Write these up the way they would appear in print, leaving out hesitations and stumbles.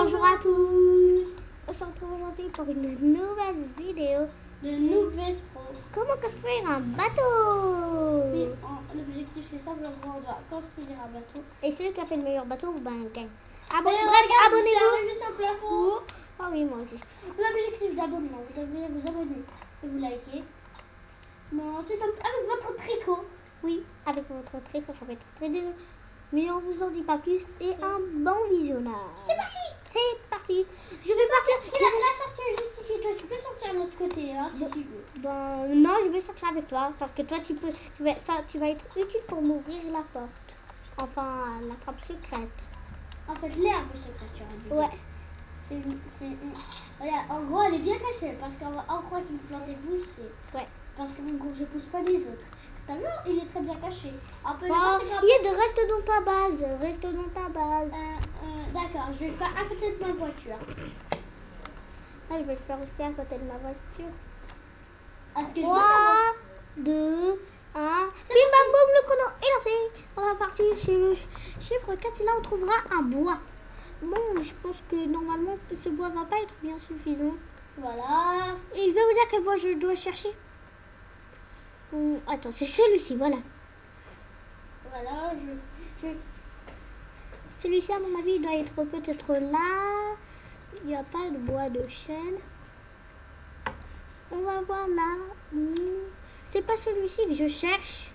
Bonjour à tous. On se retrouve aujourd'hui pour une nouvelle vidéo de Nouvelles Pro. Comment construire un bateau. Oui, l'objectif c'est simplement on doit construire un bateau. Et celui qui a fait le meilleur bateau, ben gagne. Abonnez-vous sur le plafond. Ah oui, moi aussi. L'objectif d'abonnement, vous devez vous abonner et vous liker. Non, c'est simple, avec votre tricot. Oui, avec votre tricot, ça va être très dur. Mais on vous en dit pas plus et un bon visionnage. C'est parti. C'est parti. Je vais partir. La sortie est juste ici. Toi, tu peux sortir de l'autre côté, hein, si tu veux. Ben non, je vais sortir avec toi parce que toi tu vas être utile pour m'ouvrir la porte. Enfin, la trappe secrète. En fait, l'herbe secrète, tu as dit. Ouais. Regarde, en gros, elle est bien cachée parce qu'on va en croire qu'une plante est poussée. Ouais. Parce qu'en gros, je pousse pas les autres. T'as vu, il est très bien caché. Reste dans ta base. Reste dans ta base. D'accord, je vais le faire à côté de ma voiture. Ah, je vais le faire aussi à côté de ma voiture. Est-ce que 3, 2, 1. Bim bam boum, le chrono est lancé. On va partir chez le chiffre 4 et là on trouvera un bois. Bon, je pense que normalement ce bois va pas être bien suffisant. Voilà. Et je vais vous dire quel bois je dois chercher. Attends, c'est celui-ci, voilà. Voilà, Celui-ci, à mon avis, il doit être peut-être là. Il n'y a pas de bois de chêne. On va voir là. C'est pas celui-ci que je cherche.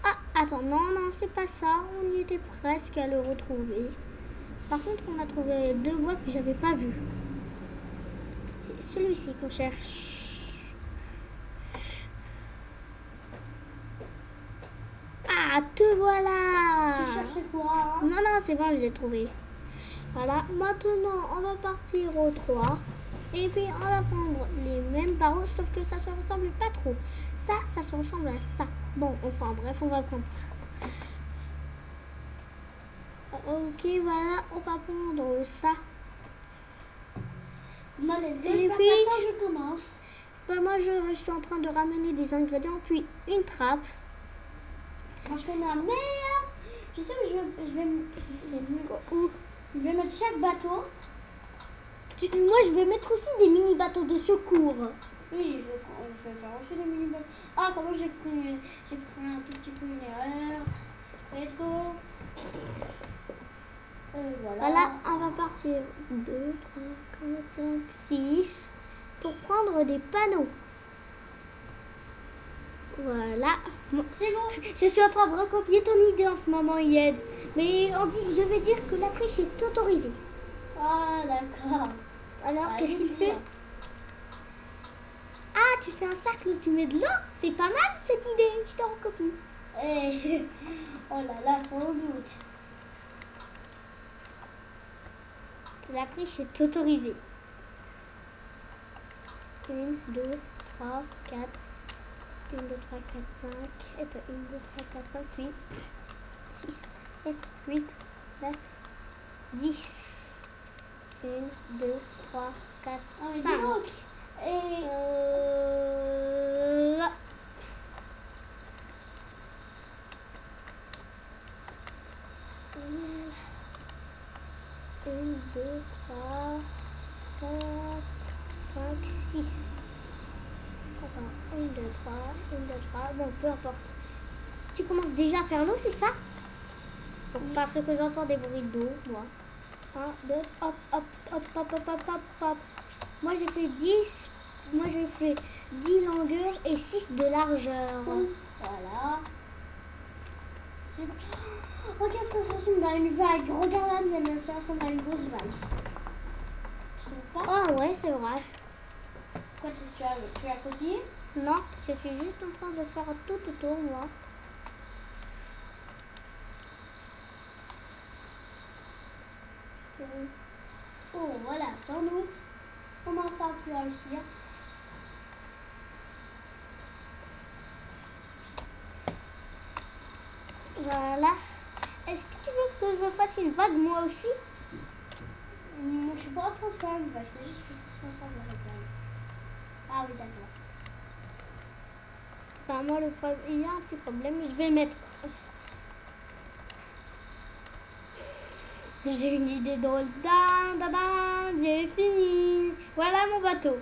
Ah, attends, non, c'est pas ça. On y était presque à le retrouver. Par contre, on a trouvé deux bois que j'avais pas vus. C'est celui-ci qu'on cherche. Ah, te voilà. Tu cherchais quoi? Non, c'est bon, je l'ai trouvé. Voilà, maintenant, on va partir au 3. Et puis, on va prendre les mêmes barreaux, sauf que ça se ressemble pas trop. Ça se ressemble à ça. Bon, enfin, bref, on va prendre ça. Ok, voilà, on va prendre ça. Et puis, je commence. Moi, je suis en train de ramener des ingrédients, puis une trappe. Moi, je connais un meilleur. Tu sais, je vais mettre chaque bateau. Moi, je vais mettre aussi des mini bateaux de secours. Oui, je vais faire aussi des mini bateaux. Ah, comment j'ai pris un tout petit peu une erreur. Let's go. Voilà, on va partir 2, 3, 4, 5, 6 pour prendre des panneaux. Voilà. C'est bon. Je suis en train de recopier ton idée en ce moment, Yed. Mais je vais dire que la triche est autorisée. Ah, d'accord. Alors, qu'est-ce qu'il fait? Ah, tu fais un cercle où tu mets de l'eau? C'est pas mal cette idée, je te recopie. Oh là là, sans doute. La triche est autorisée. 1, 2, 3, 4. 1, 2, 3, 4, 5. Attends, 1, 2, 3, 4, 5, 8, 6, 7, 8, 9, 10. 1, 2, 3, 4, 5. Et là. 1, 2, 3, 4, 5, 6. Attends, 1, 2, 3, 1, 2, 3. Bon, peu importe. Tu commences déjà à faire l'eau, c'est ça? Bon, parce que j'entends des bruits d'eau, moi. 1, 2, hop, hop, hop, hop, hop, hop, hop, hop. Moi, j'ai fait 10. Moi, j'ai fait 10 longueurs et 6 de largeur. Voilà. Regarde, ça ressemble à une vague. Regarde la mienne, ça ressemble à une grosse vague. Tu trouves pas? Ah ouais, c'est vrai. Quoi, tu as copié? Non, je suis juste en train de faire tout autour, moi. Oh, voilà, sans doute. On a enfin pu réussir. Voilà. Est-ce que tu veux que je fasse une vague moi aussi? Je suis pas en train de faire une vague, c'est juste parce que ça ressemble à la vague. Ah oui, d'accord. Ben moi, il y a un petit problème. Je vais mettre... J'ai une idée drôle. J'ai fini. Voilà mon bateau.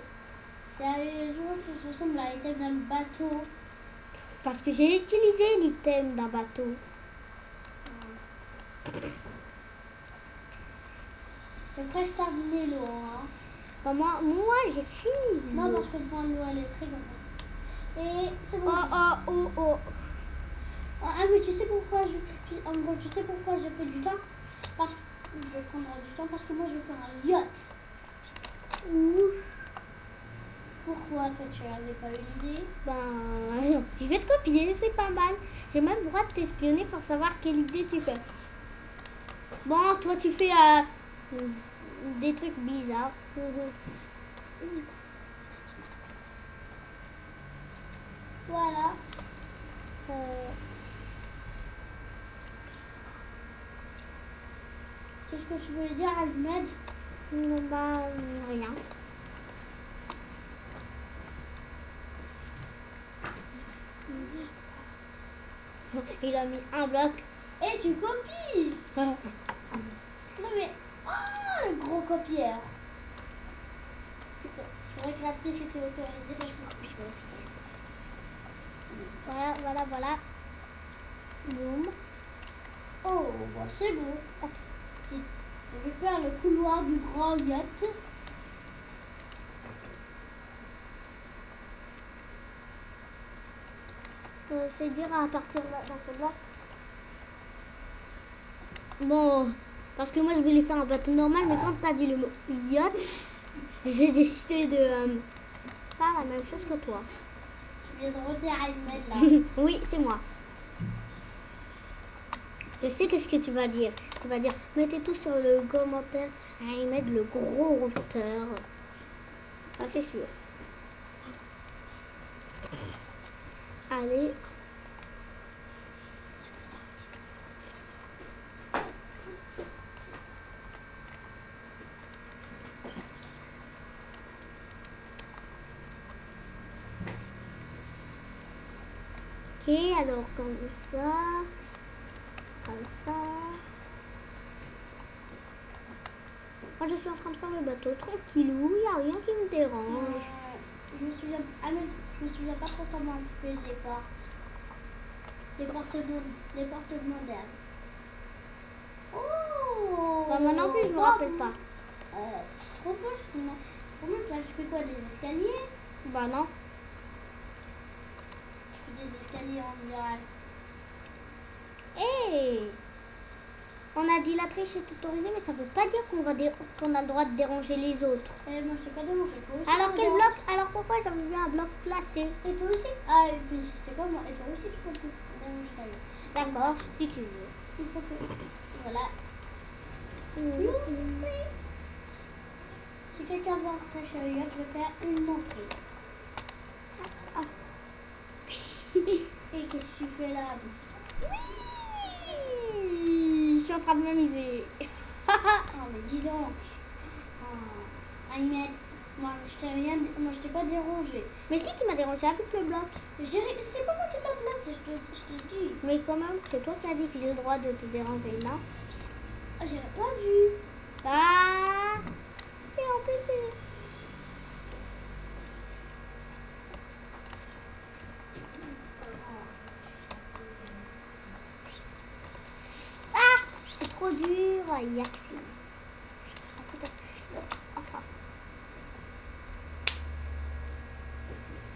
Sérieusement, ça ressemble à l'item d'un bateau. Parce que j'ai utilisé l'item d'un bateau. C'est presque terminé l'eau. Hein. Enfin, moi j'ai fini. Non, parce que pour l'eau, elle est très grande. Et c'est bon. Oh. Ah, mais tu sais pourquoi en gros, tu sais pourquoi je fais du temps? Parce que je vais prendre du temps parce que moi, je vais faire un yacht. Ouh. Pourquoi toi, tu n'avais pas eu l'idée? Ben, je vais te copier, c'est pas mal. J'ai même le droit de t'espionner pour savoir quelle idée tu fais. Bon, toi tu fais des trucs bizarres. Voilà. Qu'est-ce que tu voulais dire, Ahmed? Bah, rien. Il a mis un bloc. Et tu copies. Non mais... Oh, le gros copieur. C'est vrai que la triche était autorisée parce que... Voilà. Boum. Oh, bah c'est beau. Et je vais faire le couloir du grand yacht. C'est dur à partir dans ce bloc. Bon, parce que moi je voulais faire un bateau normal, mais quand t'as dit le mot yacht, j'ai décidé de faire la même chose que toi. Tu viens de redire Ahmed là. Oui, c'est moi. Je sais qu'est-ce que tu vas dire. Tu vas dire, mettez tout sur le commentaire. Ahmed, le gros routeur. Ça, c'est sûr. Allez. Ok, alors comme ça. Moi je suis en train de faire le bateau tranquillou, il n'y a rien qui me dérange. Je me souviens pas trop comment on fait les portes. Les portes modernes. Oh Bah, moi non plus je me rappelle pas. C'est trop moche là, tu fais quoi, des escaliers? Bah non. Tu fais des escaliers en dirait. Hey, on a dit la triche est autorisée, mais ça veut pas dire qu'on a le droit de déranger les autres. Moi je t'ai pas dérangé, toi aussi. Alors quel bloc? Alors pourquoi j'avais vu un bloc placé? Et toi aussi? Ah, et puis c'est pas moi. Et toi aussi tu peux te déranger d'ailleurs. D'accord, si tu veux. Il faut que... Voilà. Si quelqu'un veut entrer chez le yacht, je vais faire une entrée. Et qu'est-ce que tu fais là? Oui, je suis en train de m'amuser. Oh mais dis donc. Oh. Ahmed, moi je t'ai pas dérangé. Mais si tu m'as dérangé avec le bloc. C'est pas moi qui l'ai placé, je t'ai dit. Mais quand même, c'est toi qui as dit que j'ai le droit de te déranger, non? J'aurais pas dû. Ah, c'est embêté. Ah, c'est trop dur. Yaksi. Enfin.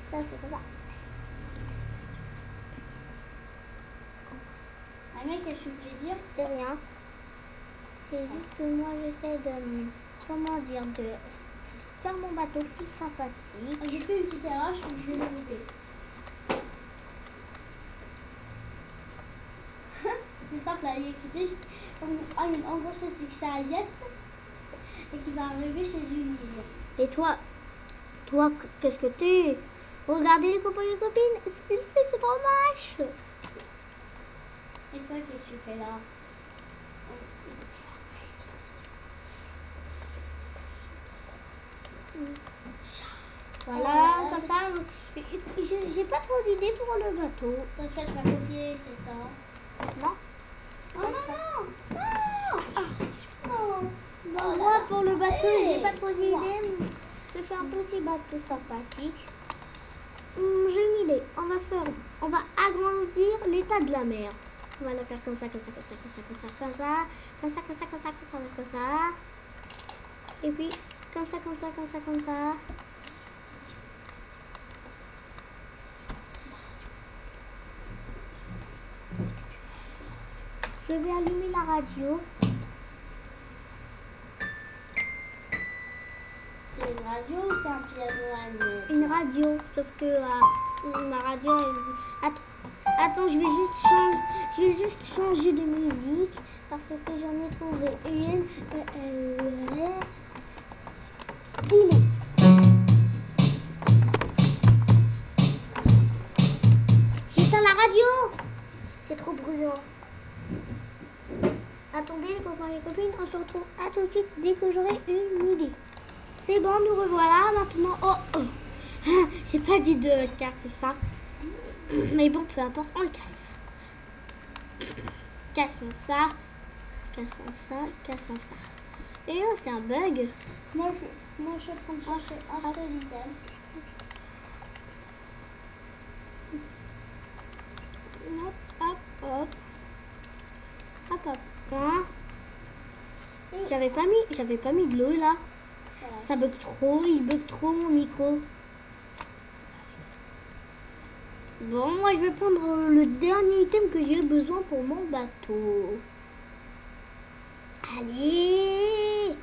Ça, c'est comme ça. Ahmed, qu'est-ce que tu voulais dire? C'est rien. C'est juste que moi, j'essaie de, comment dire, de faire mon bateau plus sympathique. J'ai fait une petite erreur, je vais l'enlever. C'est simple à y expliquer. En gros, c'est un yacht et qui va arriver chez une île. Et toi, qu'est-ce que tu... Regardez les copains et les copines, ce qu'il fait, c'est trop moche. Et toi, qu'est-ce que tu fais là? Voilà, comme ça, j'ai pas trop d'idées pour le bateau. Dans ce cas, tu vas copier, c'est ça? Non? Oh non, non, non, Oh Moi, là là. pour le bateau, Hey, j'ai pas trop dis-moi. d'idées. Je vais faire un petit bateau sympathique. J'ai une idée. On va agrandir l'état de la mer. On va la faire comme ça, comme ça, comme ça, comme ça, comme ça, comme ça, comme ça, comme ça, comme ça, comme ça, comme ça. Et puis, comme ça, comme ça, comme ça, comme ça. Je vais allumer la radio. C'est une radio ou c'est un piano annuel? Une radio, sauf que ma radio, attends, je vais juste changer de musique parce que j'en ai trouvé une stylée. J'éteins la radio. C'est trop bruyant. Attendez les copains et les copines, on se retrouve à tout de suite dès que j'aurai une idée. C'est bon, nous revoilà maintenant. Oh. J'ai pas dit de casser ça. Mais bon, peu importe, on le casse. Cassons ça. Cassons ça. Cassons ça. Et oh, c'est un bug. Moi, je suis en train de chercher un seul item. Hop, hop, hop. Hop, hop. Hein? J'avais pas mis de l'eau là. Voilà. Ça bug trop, il bug trop mon micro. Bon, moi je vais prendre le dernier item que j'ai besoin pour mon bateau. Allez!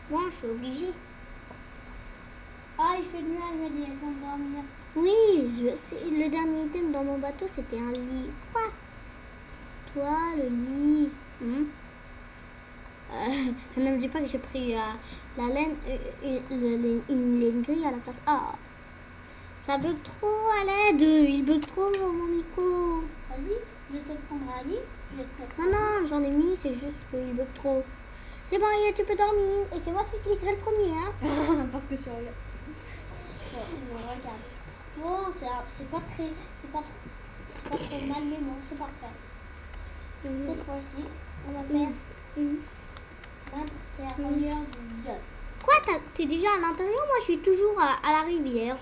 Moi je suis obligée. Ah, il fait nuit, elle m'a dit, elle vient de dormir. Oui, le dernier item dans mon bateau c'était un lit. Quoi? Toi, le lit. Ne me dis pas que j'ai pris la laine, une laine grise à la place. Ah, ça bug trop à l'aide. Il bug trop mon micro. Vas-y, je vais te prendre un lit. Je vais te mettre Non, non, j'en ai mis, c'est juste qu'il bug trop. C'est bon, tu peux dormir. Et c'est moi qui cliquerai le premier. Hein. Parce que je regarde. Regarde. Bon, c'est pas trop mal, mais bon, c'est parfait. Cette fois-ci, on va faire l'intérieur du yacht. Quoi, t'es déjà à l'intérieur? Moi, je suis toujours à la rivière.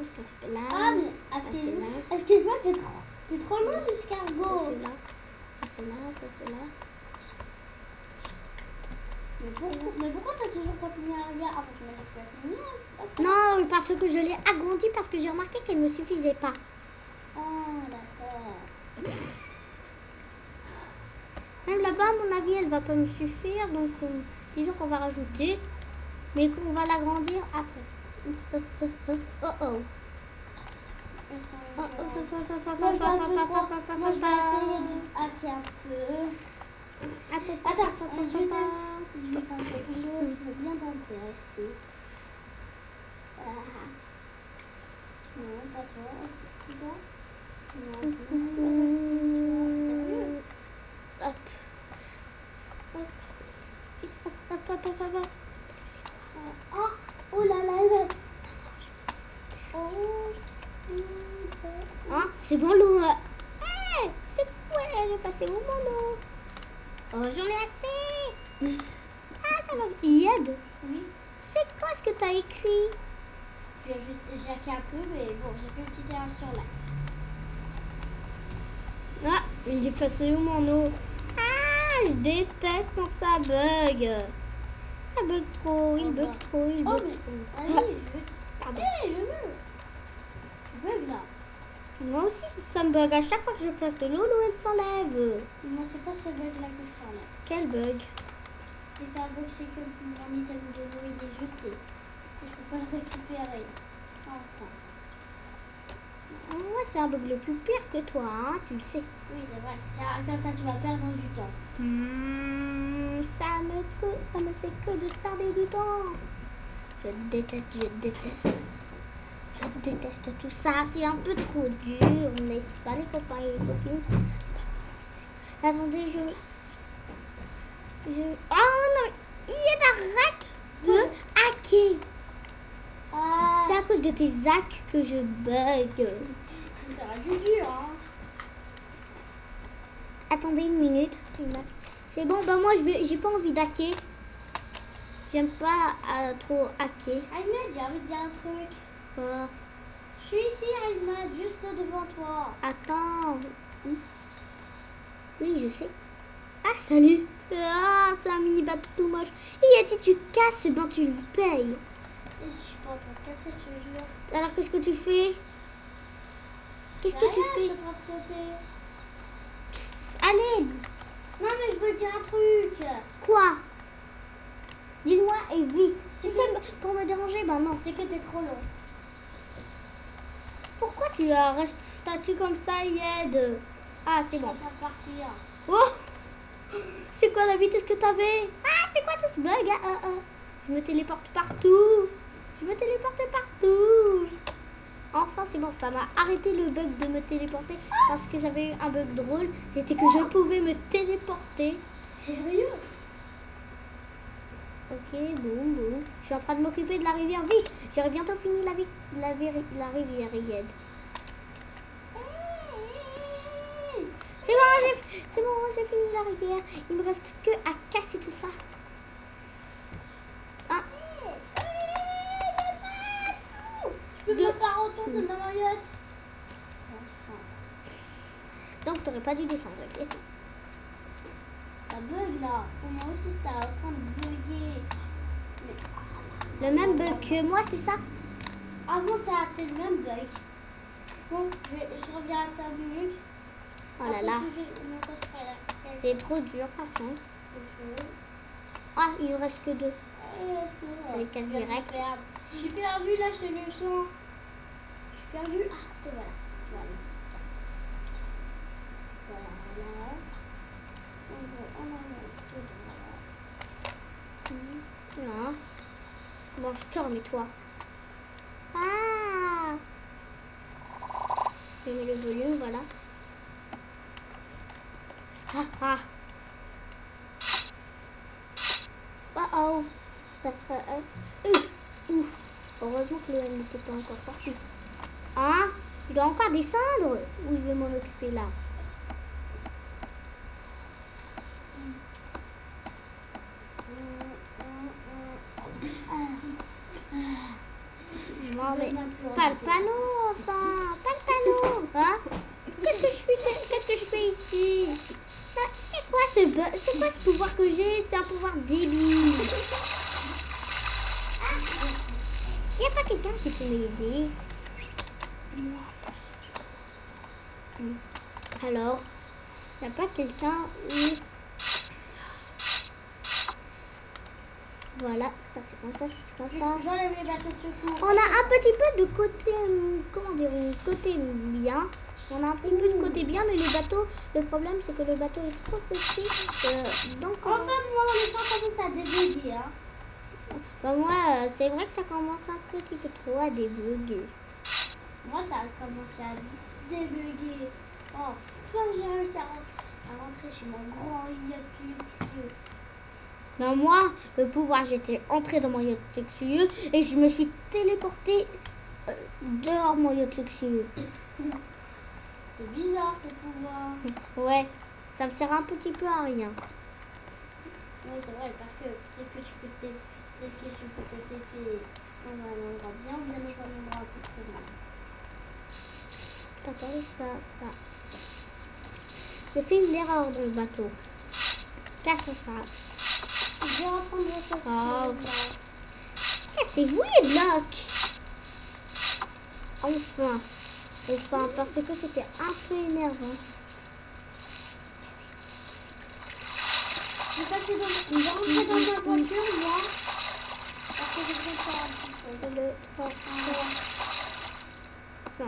Ça fait là. Ah, mais ça fait là. est-ce que je vois que t'es trop loin, Ça l'escargot? c'est là. Ça c'est là. Ça c'est là. Mais pourquoi t'as toujours pas fini la rivière? Ah, tu m'as dit que t'as fini. Après. Non, parce que je l'ai agrandi parce que j'ai remarqué qu'elle ne me suffisait pas. Ah, d'accord. Même là-bas, à mon avis, elle va pas me suffire. Donc, disons qu'on va rajouter. Mais qu'on va l'agrandir après. Oh oh. Moi, je vais essayer de hacker un peu. Attends, je vais faire quelque chose qui va bien t'intéresser. Non, pas toi. Est-ce que toi? Non, sérieux? Hop. Oh là là. Hein? C'est bon l'eau. Hey, c'est quoi? J'ai passé où mon eau? Oh, j'en ai assez. Ah, ça va. Yed. Oui. C'est quoi ce que t'as écrit? J'ai juste jacké un peu, mais bon, j'ai fait une petite erreur sur la. Ah, il est passé où mon eau? Ah, je déteste quand ça bug. Ça bug trop, il bug trop, il Oh, bug mais trop. allez, je veux. Pardon. Hé, je veux. Bug là. Moi aussi, ça me bug. À chaque fois que je place de l'eau, l'eau elle s'enlève. Moi, c'est pas ce bug là que je parlais. Quel bug? C'est un bug, c'est que mon item de l'eau il est jeté. Et je peux pas le récupérer. Enfin. Moi, c'est un bug le plus pire que toi, hein, tu le sais. Oui, c'est vrai. Comme ça, tu vas perdre du temps. Ça me fait que de tarder du temps. Je déteste. Je déteste tout ça. C'est un peu trop dur, n'est-ce pas, les copains et les copines? Attendez, Oh non, arrête de hacker. Ah, C'est à cause de tes hacks que je bug. t'auras du dur, hein. Attendez une minute. C'est bon, bah moi j'ai pas envie d'hacker. J'aime pas trop hacker. Ahmed, j'ai envie de dire un truc. Quoi? Je suis ici, Ahmed, juste devant toi. Attends. Oui, je sais. Ah, salut. Ah, c'est un mini bateau tout moche. Il a dit tu casses, et ben tu le payes. Et je suis pas en train de casser, je te jure. Alors qu'est-ce que tu fais? Qu'est-ce que tu Je fais? suis en train de sauter. Allez. Non, mais je veux dire un truc. Quoi? Dis-moi et vite. Si C'est c'est pour me déranger, ben non. C'est que t'es trop long. Pourquoi tu restes statue comme ça, Yed? Ah, c'est Je suis bon. en train de partir. Oh! C'est quoi la vitesse que t'avais? Ah, c'est quoi tout ce bug? Je me téléporte partout. Je me téléporte partout. Enfin, c'est bon, ça m'a arrêté le bug de me téléporter parce que j'avais eu un bug drôle. C'était que je pouvais me téléporter. Sérieux? Ok, bon. Je suis en train de m'occuper de la rivière. Vite, j'aurai bientôt fini la rivière, Yed. C'est bon, j'ai fini la rivière. Il me reste que à casser tout ça. Ah. Je peux même pas retourner dans ma yacht. Donc t'aurais pas dû descendre, c'est tout. Ça bug là. Pour moi aussi, ça est en train de bugger. Le même bug que moi, c'est ça? Avant, ça a été le même bug. Bon, je reviens à 5 minutes. Oh là là. C'est trop dur par contre. Ah, il ne reste que 2. Ça les casse direct. J'ai perdu là, c'est le champ. J'ai perdu. Ah, te voilà. Voilà. On en reste Non. Bon, je te remets toi. Ah! Je mets le volume, voilà. Ah! Oh! Heureusement que le N n'était pas encore sorti. Ah! Il doit encore descendre! Ou je vais m'en occuper là? Non mais pas le panneau, enfin, pas le panneau, hein? Qu'est-ce que je fais ici? C'est quoi ce bug? C'est quoi ce pouvoir que j'ai? C'est un pouvoir débile. Y a pas quelqu'un qui peut m'aider? Alors, y a pas quelqu'un où... Voilà, ça c'est comme ça, c'est comme ça. J'enlève les bateaux de secours. On a un petit peu de côté, comment dire, côté bien. On a un petit peu de côté bien, mais le bateau, le problème c'est que le bateau est trop petit. Donc, enfin, moi, on est pas commencé à débugger, hein. Bah moi, c'est vrai que ça commence un petit peu trop à débugger. Moi, ça a commencé à débugger. Enfin, j'ai réussi à rentrer chez mon grand yacht luxueux. Non, moi, le pouvoir, j'étais entrée dans mon yacht luxueux et je me suis téléportée dehors mon yacht luxueux. C'est bizarre ce pouvoir. Ouais, ça me sert un petit peu à rien. Oui, c'est vrai, parce que peut-être que tu peux tes pieds, tu peux tes pieds dans un endroit bien ou bien dans un endroit un peu trop loin. Attendez, ça. J'ai fait une erreur dans le bateau. Casse ça. Je vais reprendre le sac. Oh. Cassez-vous les blocs. Enfin, parce que c'était un peu énervant. Je vais passer dans... On va rentrer dans ma voiture, moi. Parce que je vais faire un petit peu. 2, 3, 4, 5.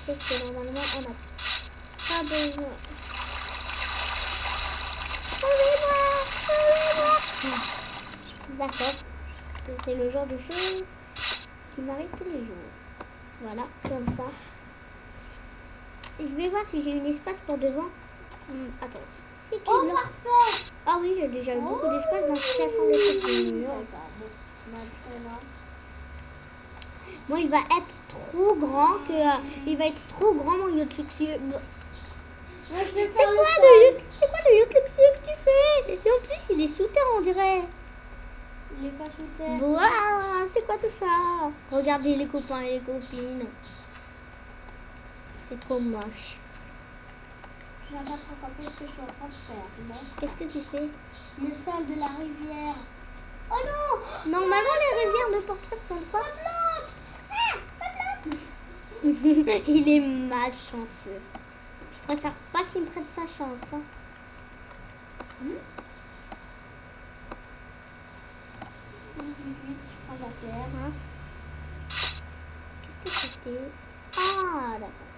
C'est que normalement on n'a pas besoin. Sauvez-moi. D'accord. C'est le genre de choses qui m'arrive tous les jours. Voilà, comme ça. Et je vais voir si j'ai une espace pour devant. Attends. Oh, parfait. Ah oui, j'ai déjà eu beaucoup d'espace dans le station des trucs de mur. Bon, il va être trop grand il va être trop grand mon yacht luxueux. Moi, je vais C'est faire quoi le sol. c'est quoi le yacht luxueux que tu fais? Et en plus, il est sous terre, on dirait. Il est pas sous terre. Wow, c'est quoi tout ça? Regardez les copains et les copines. C'est trop moche. Je viens pas trop compris ce que je suis en train de faire. Bon. Qu'est-ce que tu fais? Le sol de la rivière. Oh non! Normalement, les rivières ne portent pas de sol. Quoi? Ma plante! Il est malchanceux. Je préfère pas qu'il me prête sa chance. Hein. Vite, je prends la terre. Hein? Qu'est-ce que c'était? Ah, d'accord.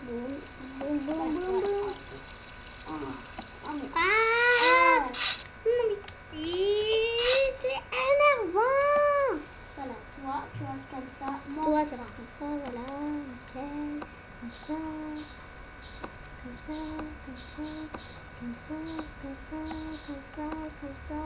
Boum, boum, boum, boum, boum. Oh, mais... Ah! Non, mais c'est énervant! Voilà, toi, tu restes comme ça. Moi, Toi, ça va comme ça, voilà, nickel. Comme ça. Comme ça, comme ça. Comme ça, comme ça, comme ça, comme ça.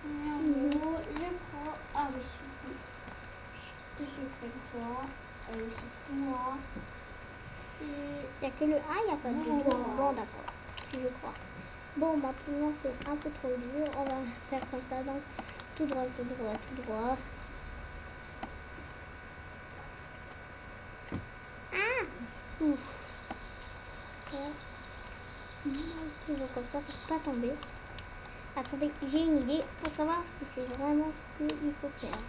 Et en gros, je prends... Ah oui, je te supprime toi. Et aussi toi. Il n'y a que le A, il n'y a pas de 2. Bon, d'accord. Je crois. Bon, maintenant, c'est un peu trop dur. On va faire comme ça. Donc, tout droit, tout droit, tout droit. Ah! Ouf. Toujours comme ça pour pas tomber. Attendez, j'ai une idée pour savoir si c'est vraiment ce qu'il faut faire.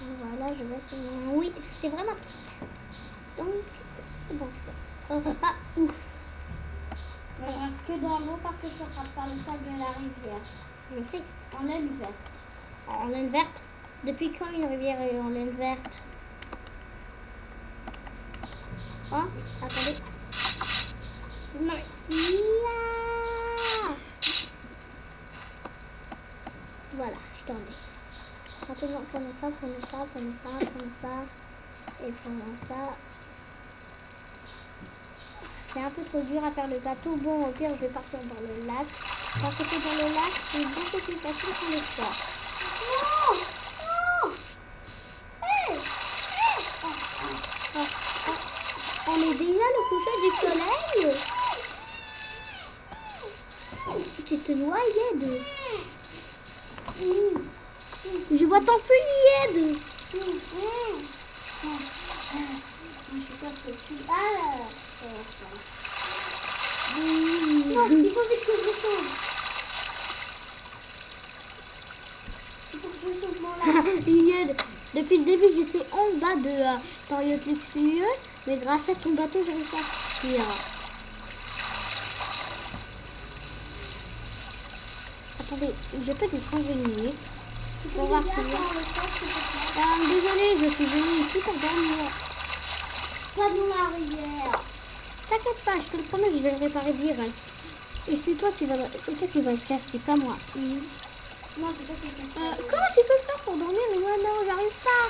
Voilà, je vais essayer. Oui, c'est vraiment. Donc, c'est bon. Ah, ouf. Moi, je reste que dans l'eau parce que je suis en train de faire le sol de la rivière. Je sais. En laine verte. En laine verte. Depuis quand une rivière est en laine verte? Oh, attendez. Non. Là. Voilà, je t'en ai. Maintenant, prenons ça, prenons ça, prenons ça, prenons ça. Et prenons ça. C'est un peu trop dur à faire le gâteau. Bon, au pire, je vais partir dans le lac. Parce que dans le lac, c'est beaucoup plus facile que le soir. Non! Non! Hey! On est déjà le coucher du soleil. Tu te noyais. Je vois ton feuillade. Je sais pas ce que tu... Ah! Non, il faut vite que je sauve. Il faut que je sauve mon lac. Depuis le début, j'étais en bas de ton yacht luxueux, mais grâce à ton bateau, j'ai réussi à sortir. Attendez, je peux descendre une minute. Pour voir ce qu'il y a. Désolée, je suis venue ici pour dormir. Pas dans la rivière. T'inquiète pas, je te le promets que je vais le réparer direct. Et c'est toi qui vas le casser, pas moi. Non, c'est toi qui le casses. Comment tu peux faire pour dormir? Mais moi non, j'arrive pas.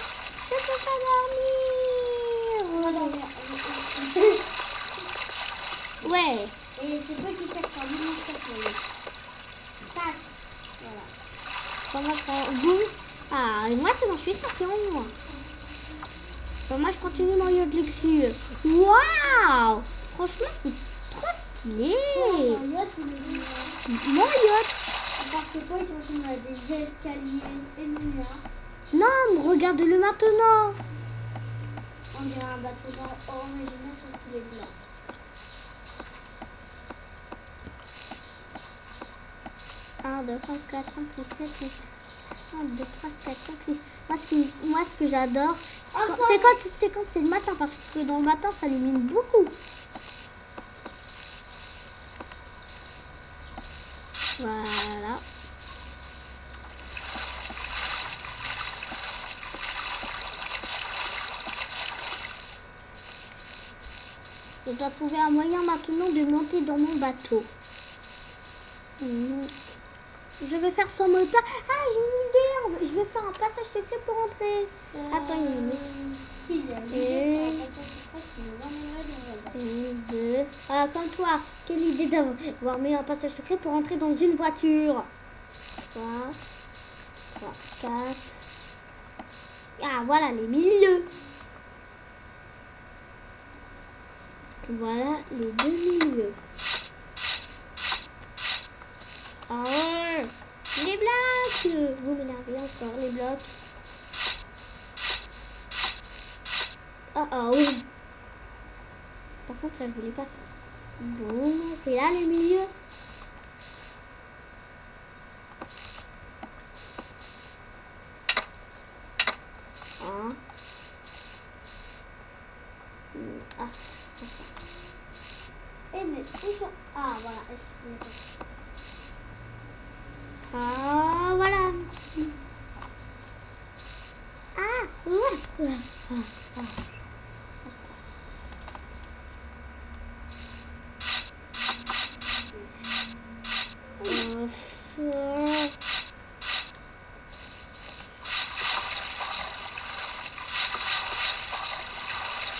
Je peux pas dormir. On va dormir. Ouais. Et c'est toi qui casses pas. Moi, je casse le lit. Passe. Voilà. Comment ça? Boum. Ah, et moi c'est bon, je suis sortie en moi. Bon, moi je continue mon yacht luxueux. Waouh! Franchement, c'est trop stylé. Mon yacht ou le Mon yacht. Parce que toi, ils sont sur des escaliers énormes. Non, regarde-le maintenant. On dirait un bateau original sauf qu'il est blanc. Un, 2, 3, 4, 5, 6, 7, 8. 1, 2, 3, 4, 5, 6. Moi, ce que j'adore, c'est quand c'est le matin, parce que dans le matin, ça illumine beaucoup. Voilà. Je dois trouver un moyen maintenant de monter dans mon bateau. Je vais faire son moteur. Ah, j'ai une idée. Je vais faire un passage secret pour entrer. Attends une minute. Si, j'ai une idée pour un passage secret qui nous emmènerait dans un Une, deux. Ah, comme toi. Quelle idée d'avoir mis un passage secret pour entrer dans une voiture. 3, 4. Ah, voilà les milieux. Voilà les deux milieux. Ah, les blocs. Vous m'énervez encore, les blocs. Ah, ah, oui. Par contre, ça, je voulais pas. Bon, c'est là le milieu. Ah. Ah. Eh, mais où sont... Ah, voilà. Ah, voilà. Ah, ouais. Ah, ah.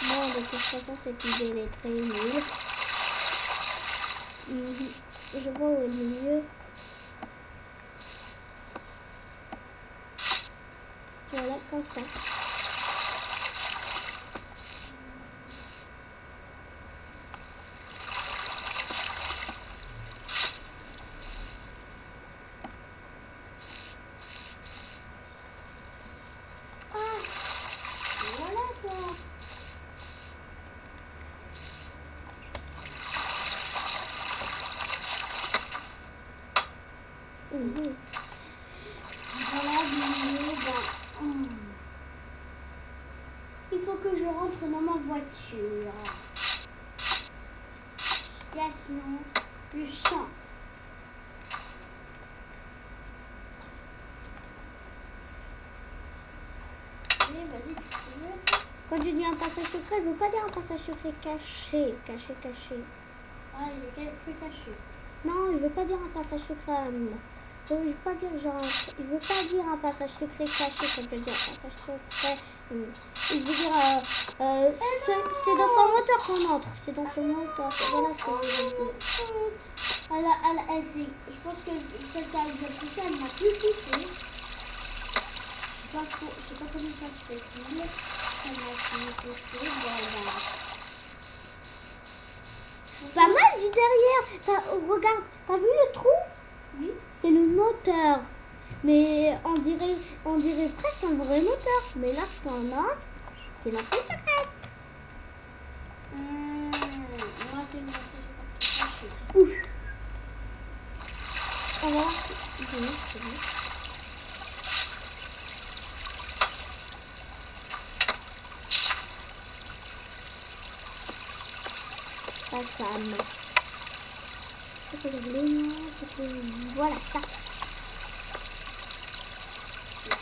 Bon, de toute façon, cette idée elle est très nulle. Je vois où est le milieu. Voilà, comme ça. Voilà, toi. Voilà, il faut que je rentre dans ma voiture. Sinon, je sens. Allez, vas-y, tu peux. Quand je dis un passage secret, je ne veux pas dire un passage secret caché. Caché. Ah, il est que caché. Non, je veux pas dire un passage secret. Je veux pas dire genre. Je veux pas dire un passage secret caché quand je dis un passage secret. Je veux dire. C'est dans son moteur qu'on entre. C'est dans son moteur. Voilà ce que je veux dire. Je pense que celle qui a poussé, elle m'a plus poussé. Je sais pas comment ça se fait-il. Elle m'a plus poussé. Pas mal du derrière. Regarde, t'as vu le trou? Oui. C'est le moteur. Mais on dirait presque un vrai moteur. Mais là, ce qu'on entre, c'est l'entrée secrète. Moi, c'est une entrée secrète. Ouf. On va voir. C'est bon. Ça, Sam. C'est que je voulais, non, c'est que... Voilà, ça. Je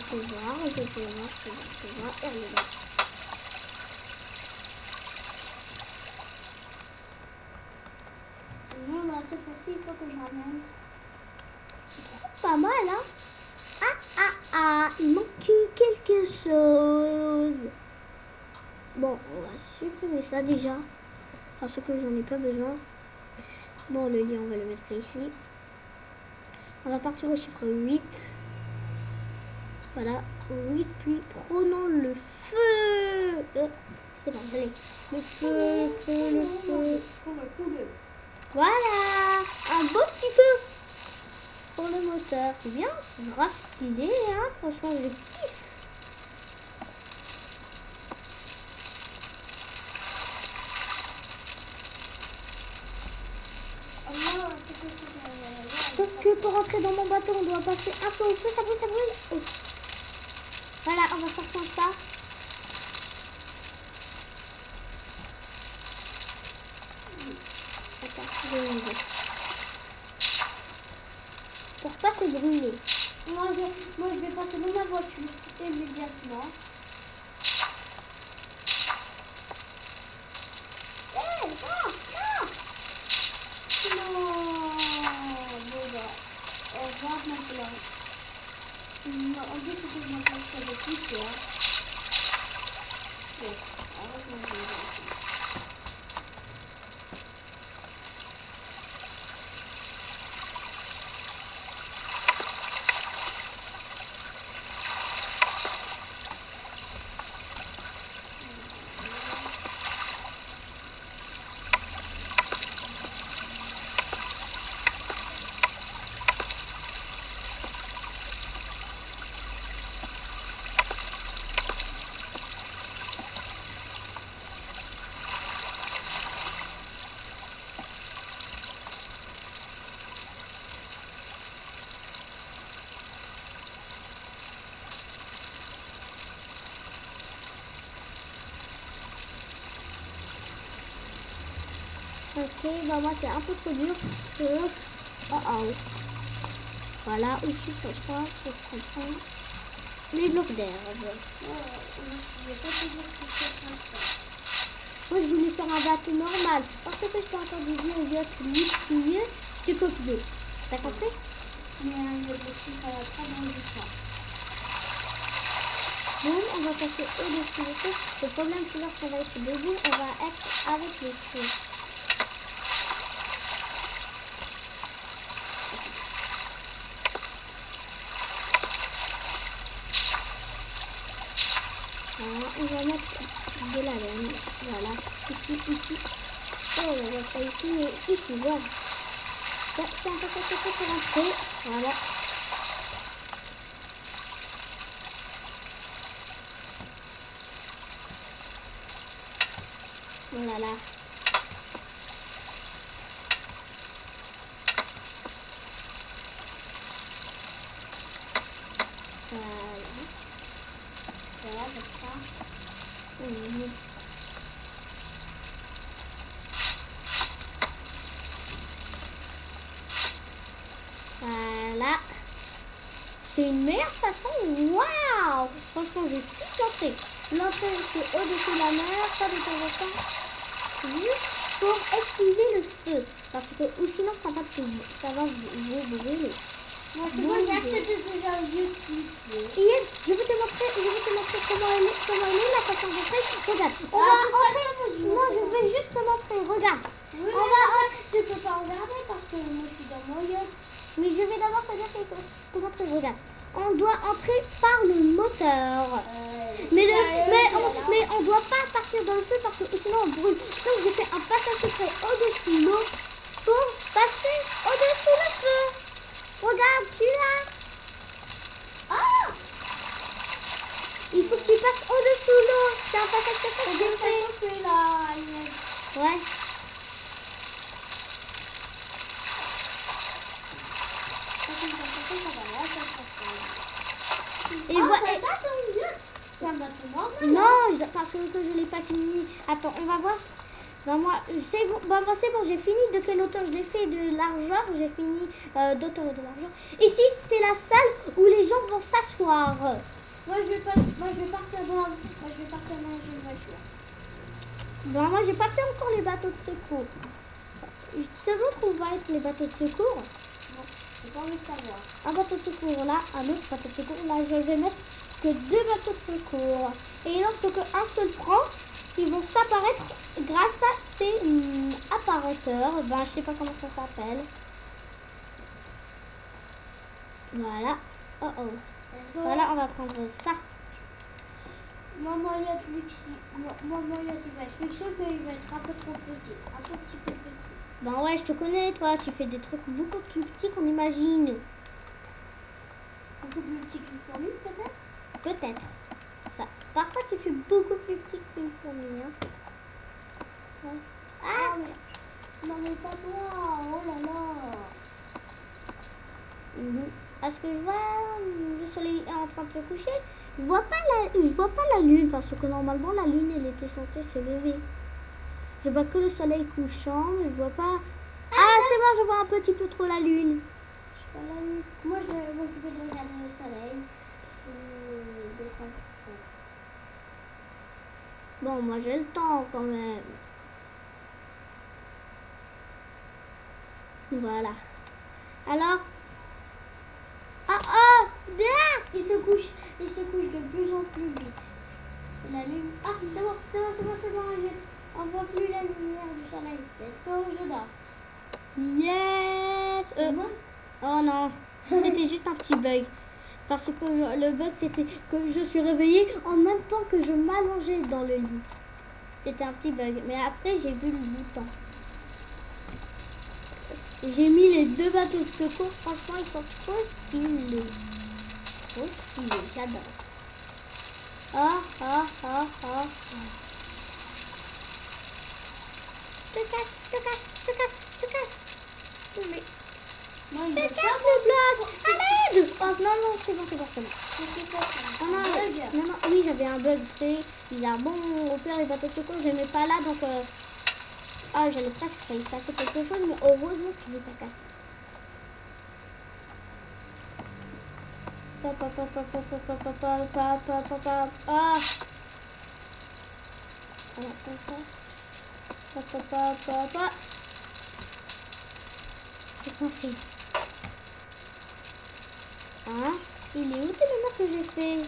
peux voir. Et elle est là. Sinon, cette fois-ci, il faut que je ramène. Pas mal, hein? Ah, il manque quelque chose. Bon, on va supprimer ça déjà. Parce que j'en ai pas besoin. Bon, le lien, on va le mettre ici. On va partir au chiffre 8. Voilà, 8, puis prenons le feu. C'est bon, je l'ai. Le feu. Voilà, un beau petit feu pour le moteur. C'est bien, grave stylé, hein. Franchement, je kiffe. Sauf que pour entrer dans mon bateau, on doit passer un peu au feu. Ça brûle. Oh. Voilà, on va faire comme ça. brûler. Moi, je vais passer dans ma voiture immédiatement. Non, non. Non. Bon, bah, au revoir maintenant. Non, on dit que je m'appelle ça de plus, hein. Yes, heureusement que je l'ai fait. Ok, bah moi c'est un peu trop dur. Oh oh. Voilà, ici je comprends les blocs d'herbe. Moi je voulais faire un bateau normal. Parce que je t'ai entendu dire il y a que je t'ai copié. T'as compris? Mais le dessus, ça va pas dans le temps. Bon, on va passer au-dessus des choses. Le problème c'est lorsqu'on va être debout, on va être avec les choses. Voilà, on va mettre de la laine. Voilà, ici. Oh, on va pas ici, mais ici, voilà. C'est un peu ça pour rentrer. Voilà. Voilà. Voilà, comme ça. Voilà. C'est une meilleure façon. Waouh! Franchement, j'ai tout l'entrée. L'entrée, c'est au-dessus de la mer, pas de temps en temps. Juste pour esquiver le feu. Parce que, ou sinon, ça va vous brûler. Moi, j'ai accepté déjà le lieu de Ian, je vais te montrer comment elle est la façon d'entrer. Regarde, on va entrer. Non, je vais juste te montrer. Regarde. Oui, je peux pas regarder parce que moi je suis dans mon yacht. Mais je vais d'abord te dire te montrer. Regarde. On doit entrer par le moteur. Mais on doit pas partir dans le feu parce que sinon on brûle. Donc j'ai fait un passage secret au-dessus de l'eau pour passer au-dessus le feu. Regarde, celui-là. Ah! Il faut que tu passes au-dessous de l'eau. C'est un passage secret que j'ai fait. Celui-là. Ouais. Et c'est ça ton yacht? C'est un bateau normal? Non, parce que je l'ai pas fini. Attends, on va voir. Ben moi, c'est bon, j'ai fini. De quelle hauteur j'ai fait de largeur? J'ai fini d'auteur et de largeur. Ici, c'est la salle où les gens vont s'asseoir. Moi, je vais partir dans une voiture. Ben moi, j'ai pas fait encore les bateaux de secours. Je te montre où va être les bateaux de secours. Non, j'ai pas envie de savoir. Un bateau de secours là, un autre bateau de secours là. Je vais mettre que 2 bateaux de secours. Et lorsque un seul prend, ils vont s'apparaître grâce à ces apparaîteurs. Ben, je sais pas comment ça s'appelle. Voilà. Oh oh. Voilà, on va prendre ça. Moi, mon yacht, il va être luxueux, qu'il va être un peu trop petit. Un tout petit peu petit. Ben ouais, je te connais, toi. Tu fais des trucs beaucoup plus petits qu'on imagine. Beaucoup plus petit qu'une fourmi, peut-être? Peut-être. Ça. Parfois, tu fais beaucoup plus petit qu'une fourmi. Hein. Ouais. Ah, mais... Non, mais pas toi. Oh là là. Est-ce que je vois le soleil est en train de se coucher? Je vois pas la lune parce que normalement la lune elle était censée se lever. Je vois que le soleil couchant, mais je vois pas. Ah, c'est bon, je vois un petit peu trop la lune. Voilà. Moi, je vais m'occuper de regarder le soleil. Je descends. Bon, moi j'ai le temps quand même. Voilà. Alors. Bien. Il se couche de plus en plus vite. Et la lune. Ah, c'est bon. On voit plus la lumière du soleil. Let's go, je dors. Yes. C'est bon? Oh non, c'était juste un petit bug. Parce que le bug, c'était que je suis réveillée en même temps que je m'allongeais dans le lit. C'était un petit bug. Mais après, j'ai vu le bouton. J'ai mis les 2 bateaux de secours. Franchement, ils sont trop stylés. Trop stylés, j'adore. Ah. Je te casse. Mais... Moi, il je me casse le bloc. À l'aide. Oh non, c'est bon. Non, oui, j'avais un bug, c'est bizarre. Bon, au pire, les bateaux de secours, je les mets pas là, donc... Ah, j'allais presque failli casser quelque chose, mais heureusement que je l'ai pas cassé. Ah. Voilà, comme ça. J'ai pensé. Ah, il est où le mémoire que j'ai fait?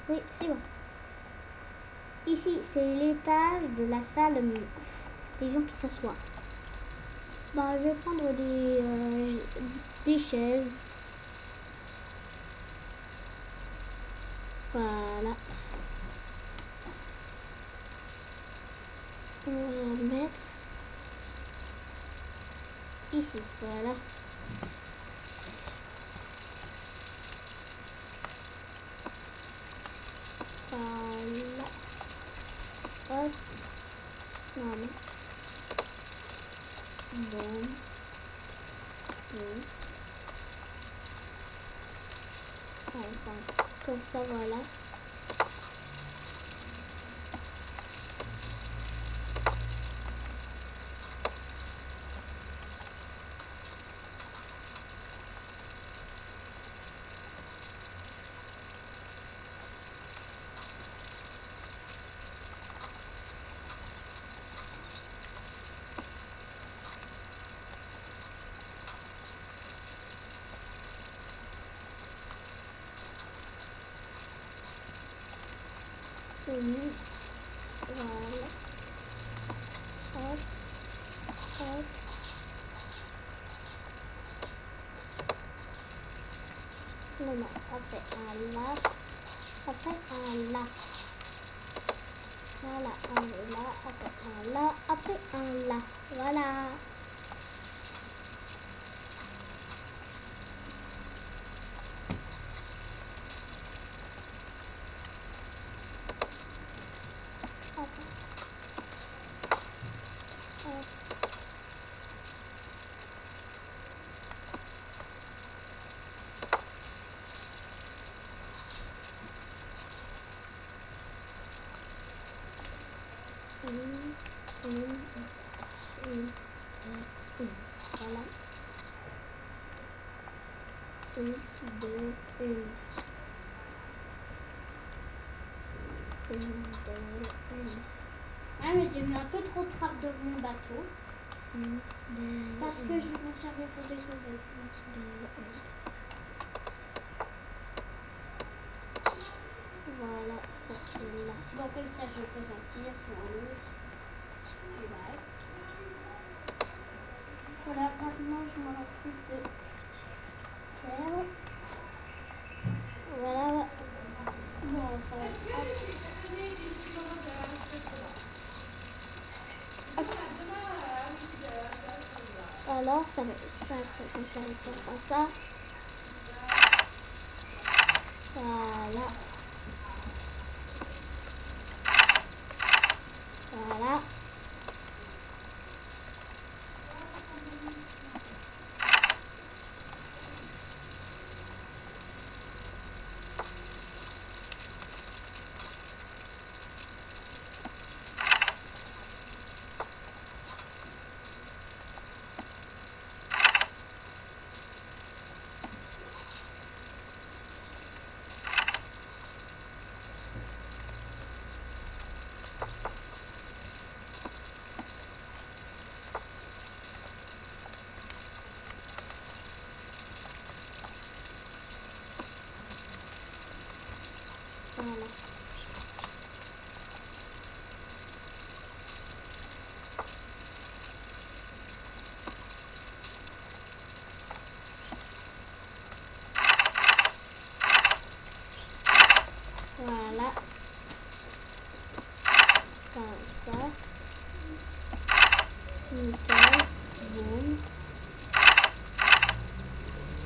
Oui, c'est bon. Ici, c'est l'étage de la salle. Les gens qui s'assoient. Bon, je vais prendre des chaises. Voilà. On va mettre ici. Voilà. Voilà. Hop. Non. Bon. Oui. Enfin, comme ça, voilà. Voilà. Hop. Non, après un là. Après un là. Voilà, un là. Après un là. Après un là. Voilà. Voilà. 1, 2, 1. Ah, mais j'ai mis un peu trop de trappe dans mon bateau. Parce que je m'en servais pour des nouvelles. Voilà, ça c'est là. Bon, comme ça, je peux sortir sur un autre. Bref. Voilà, maintenant, je m'en occupe de faire. Voilà. Bon, ça va être... Alors, ça va, c'est comme ça. Voilà. Voilà. Voilà. Comme ça. Nickel. Boum.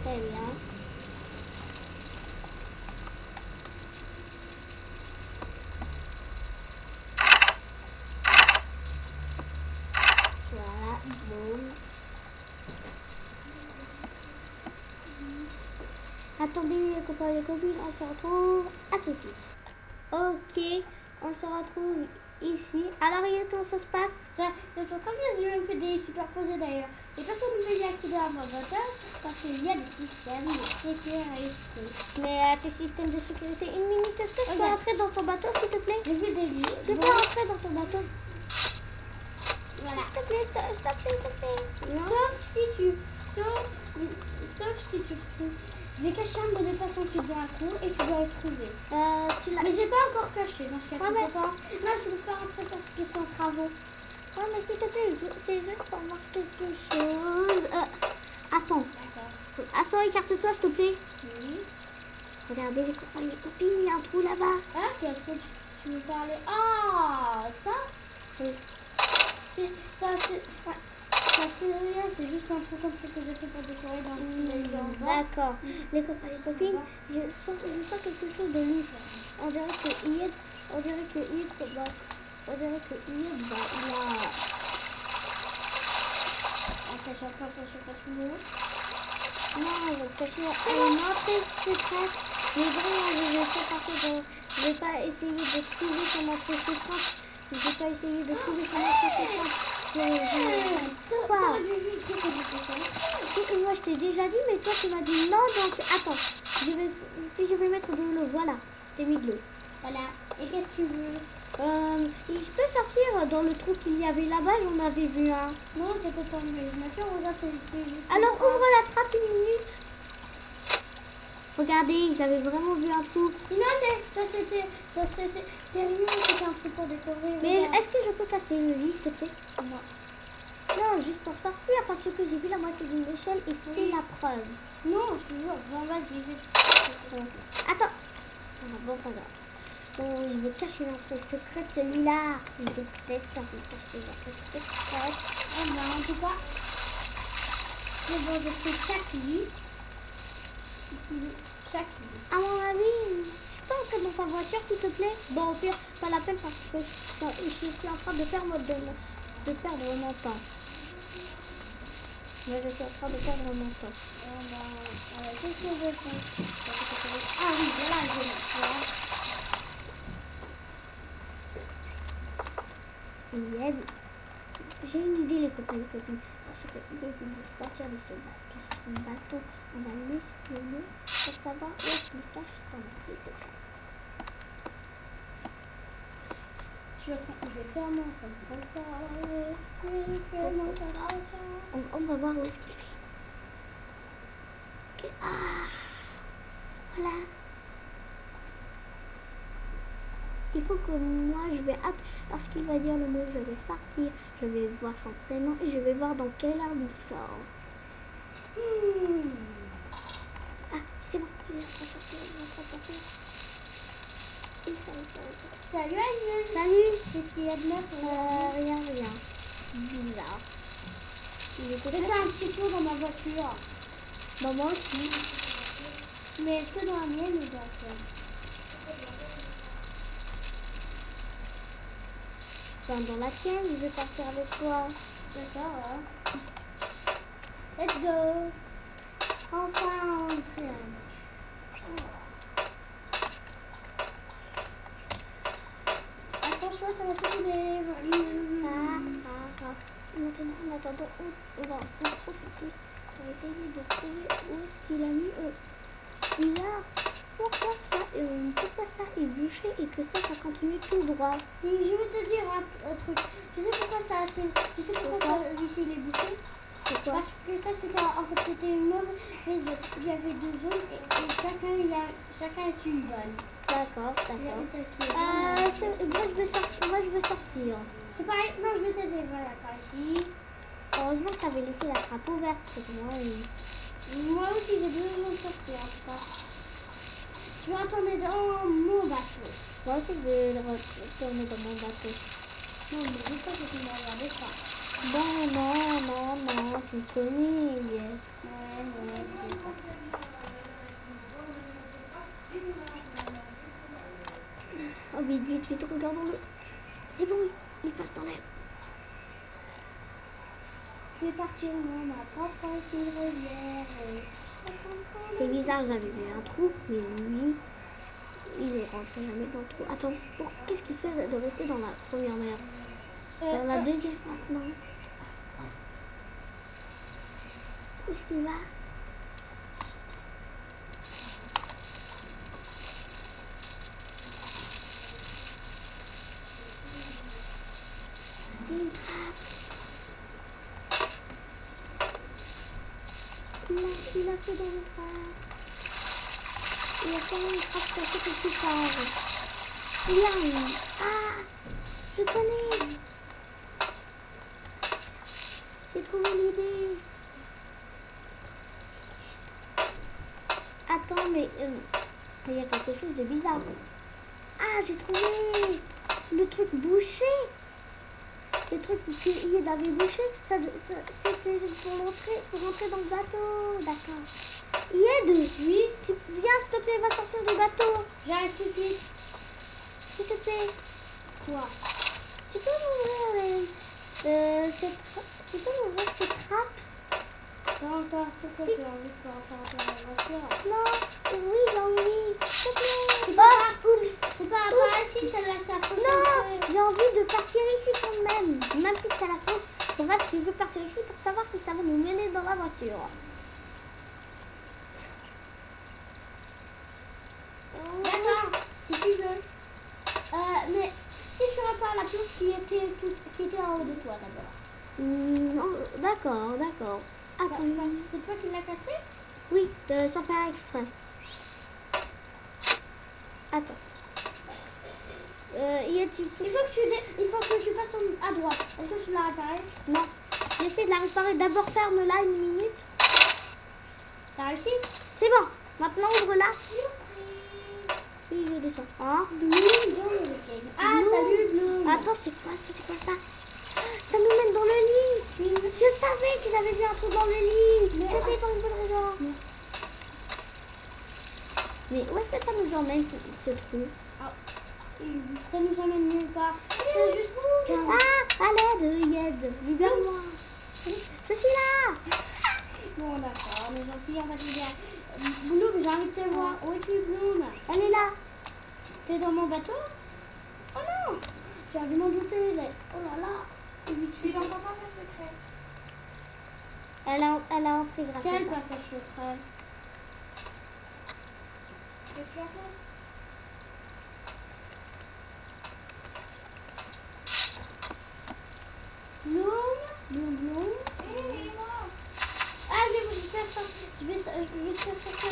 Très bien. Voilà. Boum. Attendez les copains et les copines, on se retrouve à tout de suite. Ok, on se retrouve ici. Alors comment ça se passe? Ça très bien, j'ai même fait des superposés d'ailleurs. Et personne ne peut y accéder à mon moteur parce qu'il y a des systèmes de sécurité. Mais tes systèmes de sécurité, une minute, est-ce que je peux entrer dans ton bateau s'il te plaît? J'ai fait des lits. Je peux entrer dans ton bateau? Voilà. S'il te plaît, s'il te plaît. Non. Sauf si tu trouves. Je vais cacher un mot de passe ensuite dans un coup et tu dois le trouver. Mais j'ai pas encore caché dans ce cas. Ouais, mais... Non, je ne peux pas rentrer parce qu'ils sont en travaux. Ouais, mais s'il te plaît, c'est juste pour voir quelque chose. Attends. D'accord. Attends, écarte-toi s'il te plaît. Oui. Regardez les copains, les copines, il y a un trou là-bas. Ah, quel truc tu veux parler? Ah, ça? Oui. Ça, c'est rien, c'est juste un truc comme ça que j'ai fait pour décorer dans le D'accord. Les copains, les copines, je sens quelque chose de louche. On dirait que Yves, il a... Après, chaque fois, ça se passe sous l'eau. Non, on va cacher une entrée secrète. Mais vraiment, je vais pas essayer de trouver son entrée secrète. Je vais pas essayer de trouver son entrée secrète. T'aurais dû juste dire que j'étais ça. Moi, je t'ai déjà dit, mais toi, tu m'as dit non. Donc, attends. Je vais mettre de l'eau. Voilà. Je t'ai mis de l'eau. Voilà. Et qu'est-ce que tu veux? Je peux sortir dans le trou qu'il y avait là-bas. J'en avais vu un. Non, c'était ton imagination. Regarde, c'était juste. Alors, ouvre la trappe une minute. Regardez, j'avais vraiment vu un trou. Non, ça c'était terrible, c'était un truc pour décorer. Mais est-ce que je peux casser le lit, s'il te plaît? Non. Non, juste pour sortir, parce que j'ai vu la moitié d'une échelle et c'est la preuve. Non, je te jure. Bon, vas-y, Attends. Ah, bon, pas grave. Bon, il veut cacher l'entrée secrète, celui-là. Je déteste quand il cache les entrées secrètes. Eh ben, en tout cas, c'est bon, j'ai fait chaque lit. À mon avis, je peux entrer dans ta voiture, s'il te plaît? Bon, au pire, pas la peine parce que je suis en train de perdre mon temps. Mais je suis en train de perdre mon temps. Qu'est-ce que je vais faire? Ah oui, voilà, je vais le faire. J'ai une idée, les copains et les copines. Parce que il est de sortir de ce bateau. On va l'espionner pour savoir où est-ce qu'il cache son entrée secrète. Je vais faire mon On va voir où est-ce qu'il est. Ah, voilà. Il faut que moi je vais lorsqu'il va dire le mot, je vais sortir, je vais voir son prénom et je vais voir dans quelle arme il sort. Ah, c'est bon, il est en train de sortir, Salut Agnes. Salut. Qu'est-ce qu'il y a de neuf? Rien. Bizarre. J'ai fait un petit tour dans ma voiture. Bon, moi aussi. Mais est-ce que dans la mienne ou dans la tienne? Dans la tienne, je vais partir avec toi. D'accord. Let's go. Enfin, entrer. Attention, ça va s'écouler. Maintenant, en attendant, on va en profiter pour essayer de trouver où est-ce qu'il a mis. Pourquoi ça est bouché et que ça continue tout droit? Je vais te dire un truc. Tu sais pourquoi ça ici il est bouché? Pourquoi? Parce que ça c'était une mauvaise. Il y avait deux zones et chacun est une bonne. D'accord, Il y a d'accord. une seule qui est Moi je veux sortir. C'est pareil. Non, je vais t'aider. Voilà, par ici. Heureusement que tu avais laissé la trappe ouverte, c'est que moi. Moi aussi, j'ai besoin de sortir en tout cas. Je vais retourner dans mon bateau. Moi aussi je vais retourner dans mon bateau. Non, mais je sais pas que tu me regardais pas. Non, tu me connais. Ouais, c'est ça. Oh, vite, regardons-le. C'est bon, il passe dans l'air. Je vais partir dans ma propre rivière. C'est bizarre, j'avais vu un trou, mais lui, il est rentré jamais dans le trou. Attends, qu'est-ce qu'il fait de rester dans la première mer? Dans la deuxième maintenant. Où est-ce qu'il va? C'est une trappe. Il a fait dans une trappe. Il a fait une trappe cassée quelque part. Il y a une... Ah, je connais. J'ai trouvé l'idée. Attends, mais il y a quelque chose de bizarre. Ah, j'ai trouvé le truc bouché. Le truc qu'il avait bouché, c'était pour rentrer dans le bateau. D'accord. Yed, oui. Viens, s'il te plaît, va sortir du bateau. J'arrive tout de suite. S'il te plaît. Quoi? Tu peux m'ouvrir cette trappe? Pas encore. Pourquoi tu as envie de faire la voiture? Non, oui, j'ai envie. S'il te plaît. C'est pas oups. C'est pas par ici, celle-là, ça faut Non, j'ai envie de partir ici quand même. Même si c'est la France. Bref, je veux partir ici pour savoir si ça va nous mener dans la voiture. D'accord, si tu veux. Mais si je repars la planche qui était en haut de toi d'abord. Non, d'accord. Attends. C'est toi qui l'as cassé? Oui, sans faire exprès. Attends. Il faut que tu passes à droite. Est-ce que tu l'as réparé? Non. J'essaie de la réparer. D'abord ferme-la une minute. T'as réussi? C'est bon. Maintenant ouvre-la. Oui, je descends. Hein? Ah, salut Bloom. Attends, c'est quoi ça? Ça nous mène dans le lit. Je savais que j'avais vu un trou dans le lit. C'était pas une bonne raison. Mais où est-ce que ça nous emmène ce trou? Ça nous emmène nulle part. C'est juste... Ah, à l'aide, Yed. Libère-moi. Je suis là. Bon, d'accord, on est gentil, on va te dire. Bloom, j'ai envie de te voir. Où es-tu, Bloom? Elle est là. T'es dans mon bateau? Oh non! J'ai envie de m'en douter. Oh là là. Tu n'entends pas ce secret. Elle a entré grâce Quel à ça. passage secret? Et tu entends? Bloom. Hé, moi. Ah, je vais te faire sortir. Je vais te faire sortir.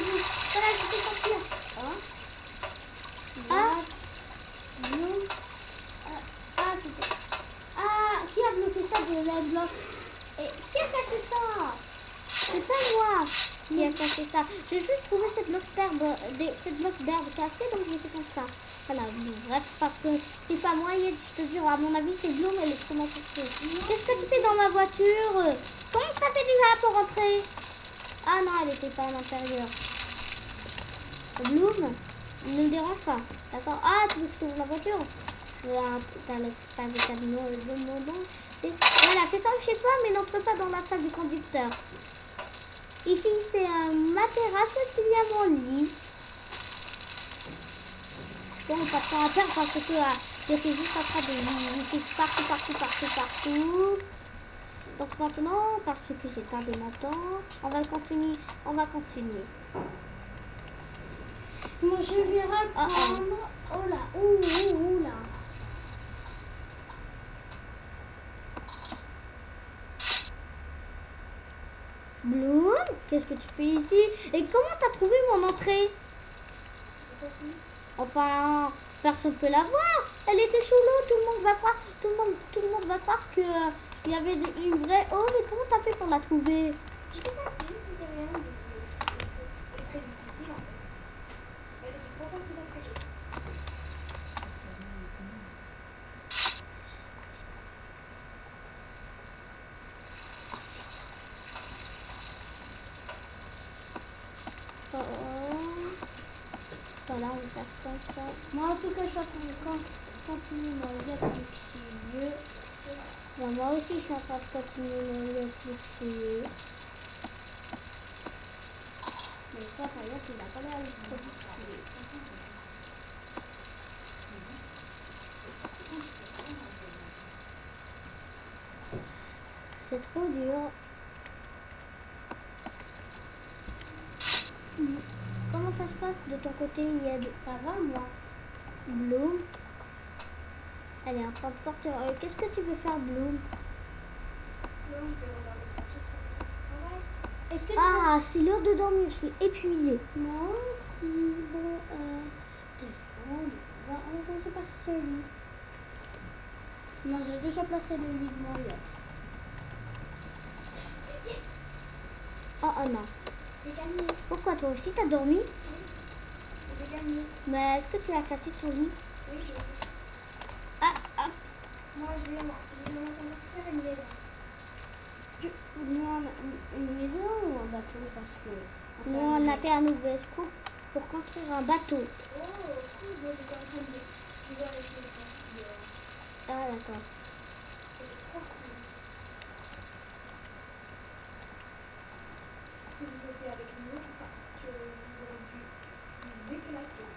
Voilà, je vais sortir. Bloom. C'était... Ah, qui a bloqué ça de la blanche? Et qui a cassé ça? C'est pas moi qui a cassé ça. J'ai juste trouvé cette bloc d'herbe cassée, donc j'ai fait comme ça. Voilà, bon, bref, parce que c'est pas moi, Yed, je te jure, à mon avis, c'est Bloom, elle est trop mauvais. Qu'est-ce que tu fais dans ma voiture? Comment ça fait déjà pour rentrer? Ah non, elle était pas à l'intérieur. Bloom, ne me dérange pas. D'accord? Ah, tu veux que je t'ouvre la voiture? T'as le camion, voilà, fais comme chez toi, mais n'entre pas dans la salle du conducteur. Ici, c'est ma terrasse, où est-ce qu'il y a mon lit? Bon, pas de temps à perdre parce que je suis juste en train de visiter partout. Donc maintenant, parce que c'est un démentant, on va continuer. Moi, je vais reprendre. Oh là, ouh là. Bloom, qu'est-ce que tu fais ici? Et comment t'as trouvé mon entrée? Enfin, personne peut la voir. Elle était sous l'eau, tout le monde va croire, tout le monde va croire que il y avait une vraie eau. Mais comment t'as fait pour la trouver? C'était facile, c'était rien de très difficile en fait. Elle était trop facile à trouver. Oh, oh. Voilà, on va faire comme ça. Moi, en tout cas, je suis en train de continuer mon réflexion. Bon, moi aussi, je suis en train de continuer mon réflexion. Mais toi, par exemple, il n'a pas l'air de réfléchir. C'est trop dur. Comment ça se passe de ton côté, Yed? Ça va, moi? Bloom. Elle est en train de sortir. Qu'est-ce que tu veux faire, Bloom? Là, je vais regarder ton travail. Est-ce que Ah, c'est l'heure de dormir. Je suis épuisée. Non, si, bon, on va commencer par ce lit. Non, j'ai déjà placé le lit de Mariette. Yes! Oh, oh non. J'ai gagné. Pourquoi toi aussi t'as dormi? J'ai gagné. Mais est-ce que tu as cassé ton lit? Oui, j'ai gagné. Ah, ah. Moi, je vais faire une maison. Nous, on a une maison ou un bateau parce que... Nous, on a fait un nouvel coup pour construire un bateau. Oh, cool. Moi, j'étais en train de jouer avec les gens. Ah, d'accord. C'était trop cool. Si vous étiez avec nous, que vous aurez dû vous éclater.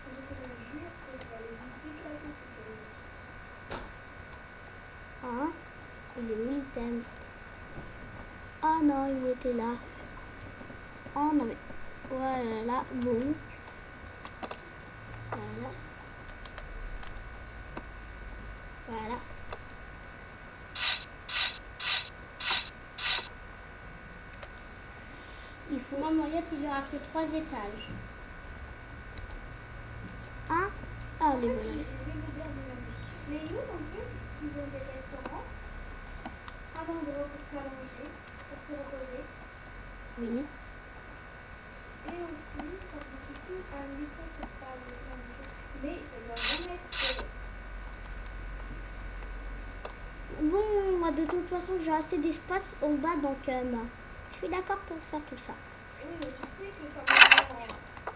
Je te le jure que vous allez vous éclater si vous avez vu tout ça. Ah, il est où l'item? Ah non, il était là. Oh non, mais voilà, là, bon. Voilà. Voilà. Il faut Moi, Mariette, il lui a fait 3 étages. un. Ah, En les fait, voilà. je vais vous dire des amis. Les youths, en fait, ils ont des restaurants, un endroit pour s'allonger, pour se reposer, Oui. et aussi, quand vous soufflez, un lit confortable pour manger. Mais ça doit jamais être serré. Bon, moi de toute façon, j'ai assez d'espace en bas, donc je suis d'accord pour faire tout ça. Oui, mais tu sais que ta maison,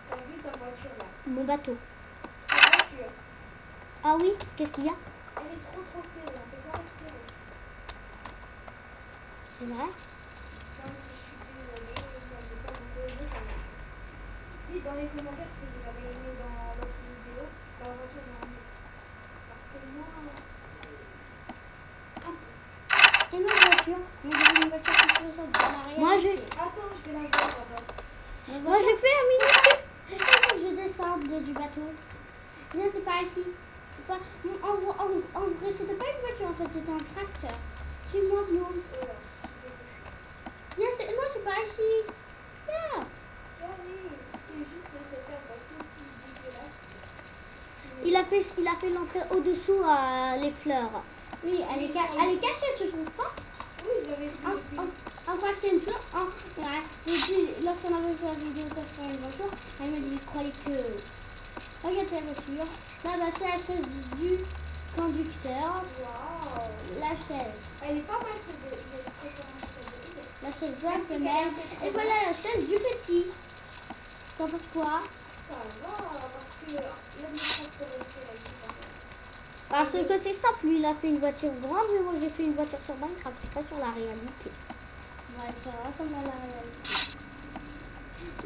t'as vu ta voiture là, Mon bateau. ta voiture, Ah oui, qu'est-ce qu'il y a? elle est trop serrée, on peut pas respirer. C'est vrai? Donc, je suis désolée, moi j'ai pas beaucoup aimé ta voiture. Dites dans les commentaires si vous avez aimé dans l'autre vidéo la voiture normale. Parce que moi, Et ma voiture? Moi, j'ai une voiture qui se ressemble à la réalité. Moi, attends, je vais la voir d'abord. moi, je fais un mini. Pourquoi faut que je descende du bateau? Là, c'est pas ici. C'est pas... En vrai, c'était pas une voiture, en fait, c'était un tracteur. Suis-moi, Bloom. Non, c'est pas ici. Là. Ah oui, c'est juste cette arbre tout dégueulasse. Il a fait l'entrée au-dessous les fleurs. Oui, elle est cachée, tu trouves pas? Oui, je l'avais vu depuis. En quoi c'est une fleur? Lorsqu'on avait fait la vidéo sur une voiture, elle m'a dit, il croyait que... Regarde cette voiture. Là, bah, c'est la chaise du conducteur. Waouh. La chaise. Elle est pas mal cette La chaise de la femelle. Et voilà la chaise du petit. T'en penses quoi? Ça va, parce que l'administration pour respirer, Parce que c'est simple, lui il a fait une voiture grande, mais moi j'ai fait une voiture sur Minecraft, pas sur la réalité. Ouais, ça ressemble à la réalité.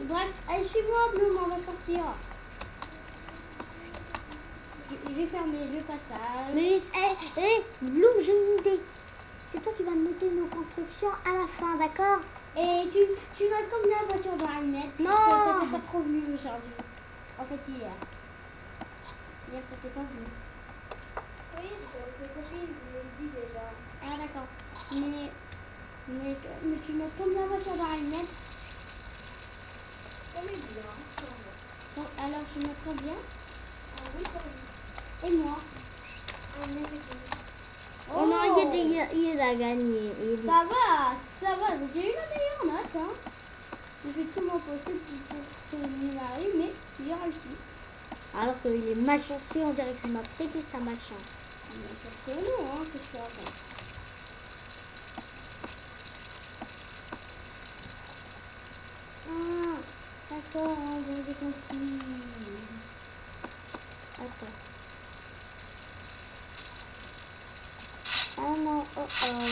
Bref, allez, suis-moi, Bloom, on va sortir. Je vais fermer le passage. Mais, Bloom, j'ai une idée. C'est toi qui vas noter nos constructions à la fin, d'accord? Et tu notes comme la voiture dans Almet. Non. Parce que t'étais pas trop venu aujourd'hui. En fait, hier. Hier, t'étais pas venu. Oui, j'étais avec mes copines, je vous l'ai dit déjà. Ah, d'accord. Mais tu notes comme la voiture dans Almet. On est bien. Bon, alors je mettrai bien. Ah oui, ça existe. Et moi. Un mérite. Oh non, il a gagné. Ça va. J'ai eu la meilleure note. Hein. J'ai fait tout mon possible pour que il arrive, mais il a réussi. Alors qu'il est malchanceux, on dirait qu'il m'a prêté sa malchance. Mais sauf que non, hein, que je te raconte. Ah, d'accord, hein, j'ai compris. Attends. Ah non, oh oh.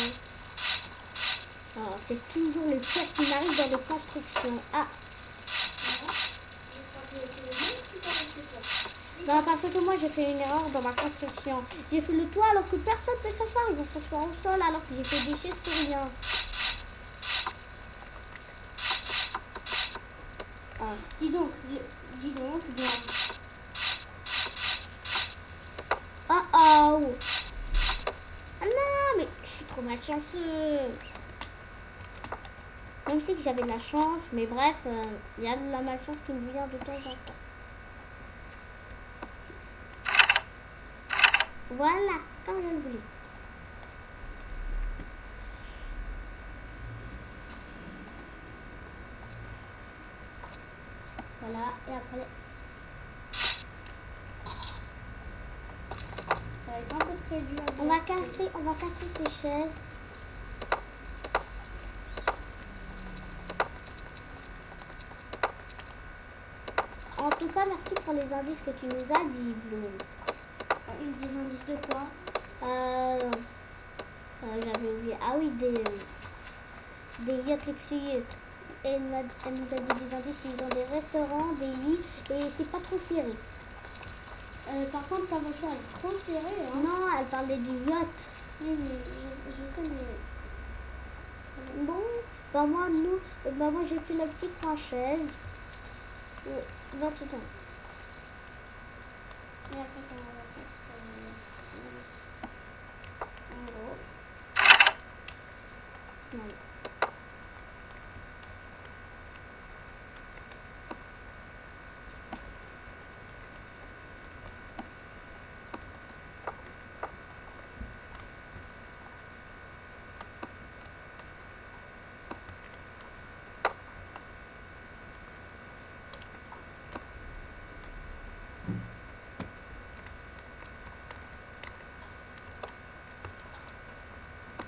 Alors, c'est toujours le pire qui m'arrive dans les constructions. Ah, non, parce que moi j'ai fait une erreur dans ma construction. J'ai fait le toit alors que personne ne peut s'asseoir. Ils vont s'asseoir au sol alors que j'ai fait des chaises pour rien. Ah. Dis donc, bien. Oh oh. Ah non, mais je suis trop malchanceux. Même si que j'avais de la chance, mais bref, il y a de la malchance qui me vient de temps en temps. Voilà, comme je le voulais. Voilà, et après. Ça va être un peu très dur. On va casser ces chaises. En tout cas, merci pour les indices que tu nous as dit, Bloom. Des indices de quoi? J'avais oublié. Ah oui, des yachts luxueux. Elle nous a dit des indices, ils ont des restaurants, des lits, et c'est pas trop serré. Par contre, ta voiture est trop serrée. Hein. Non, elle parlait du yacht. Oui, mais je sais, mais. Bon, moi j'ai fait la petite franchise. Va tout le temps. Et après, on va faire en gros. Non.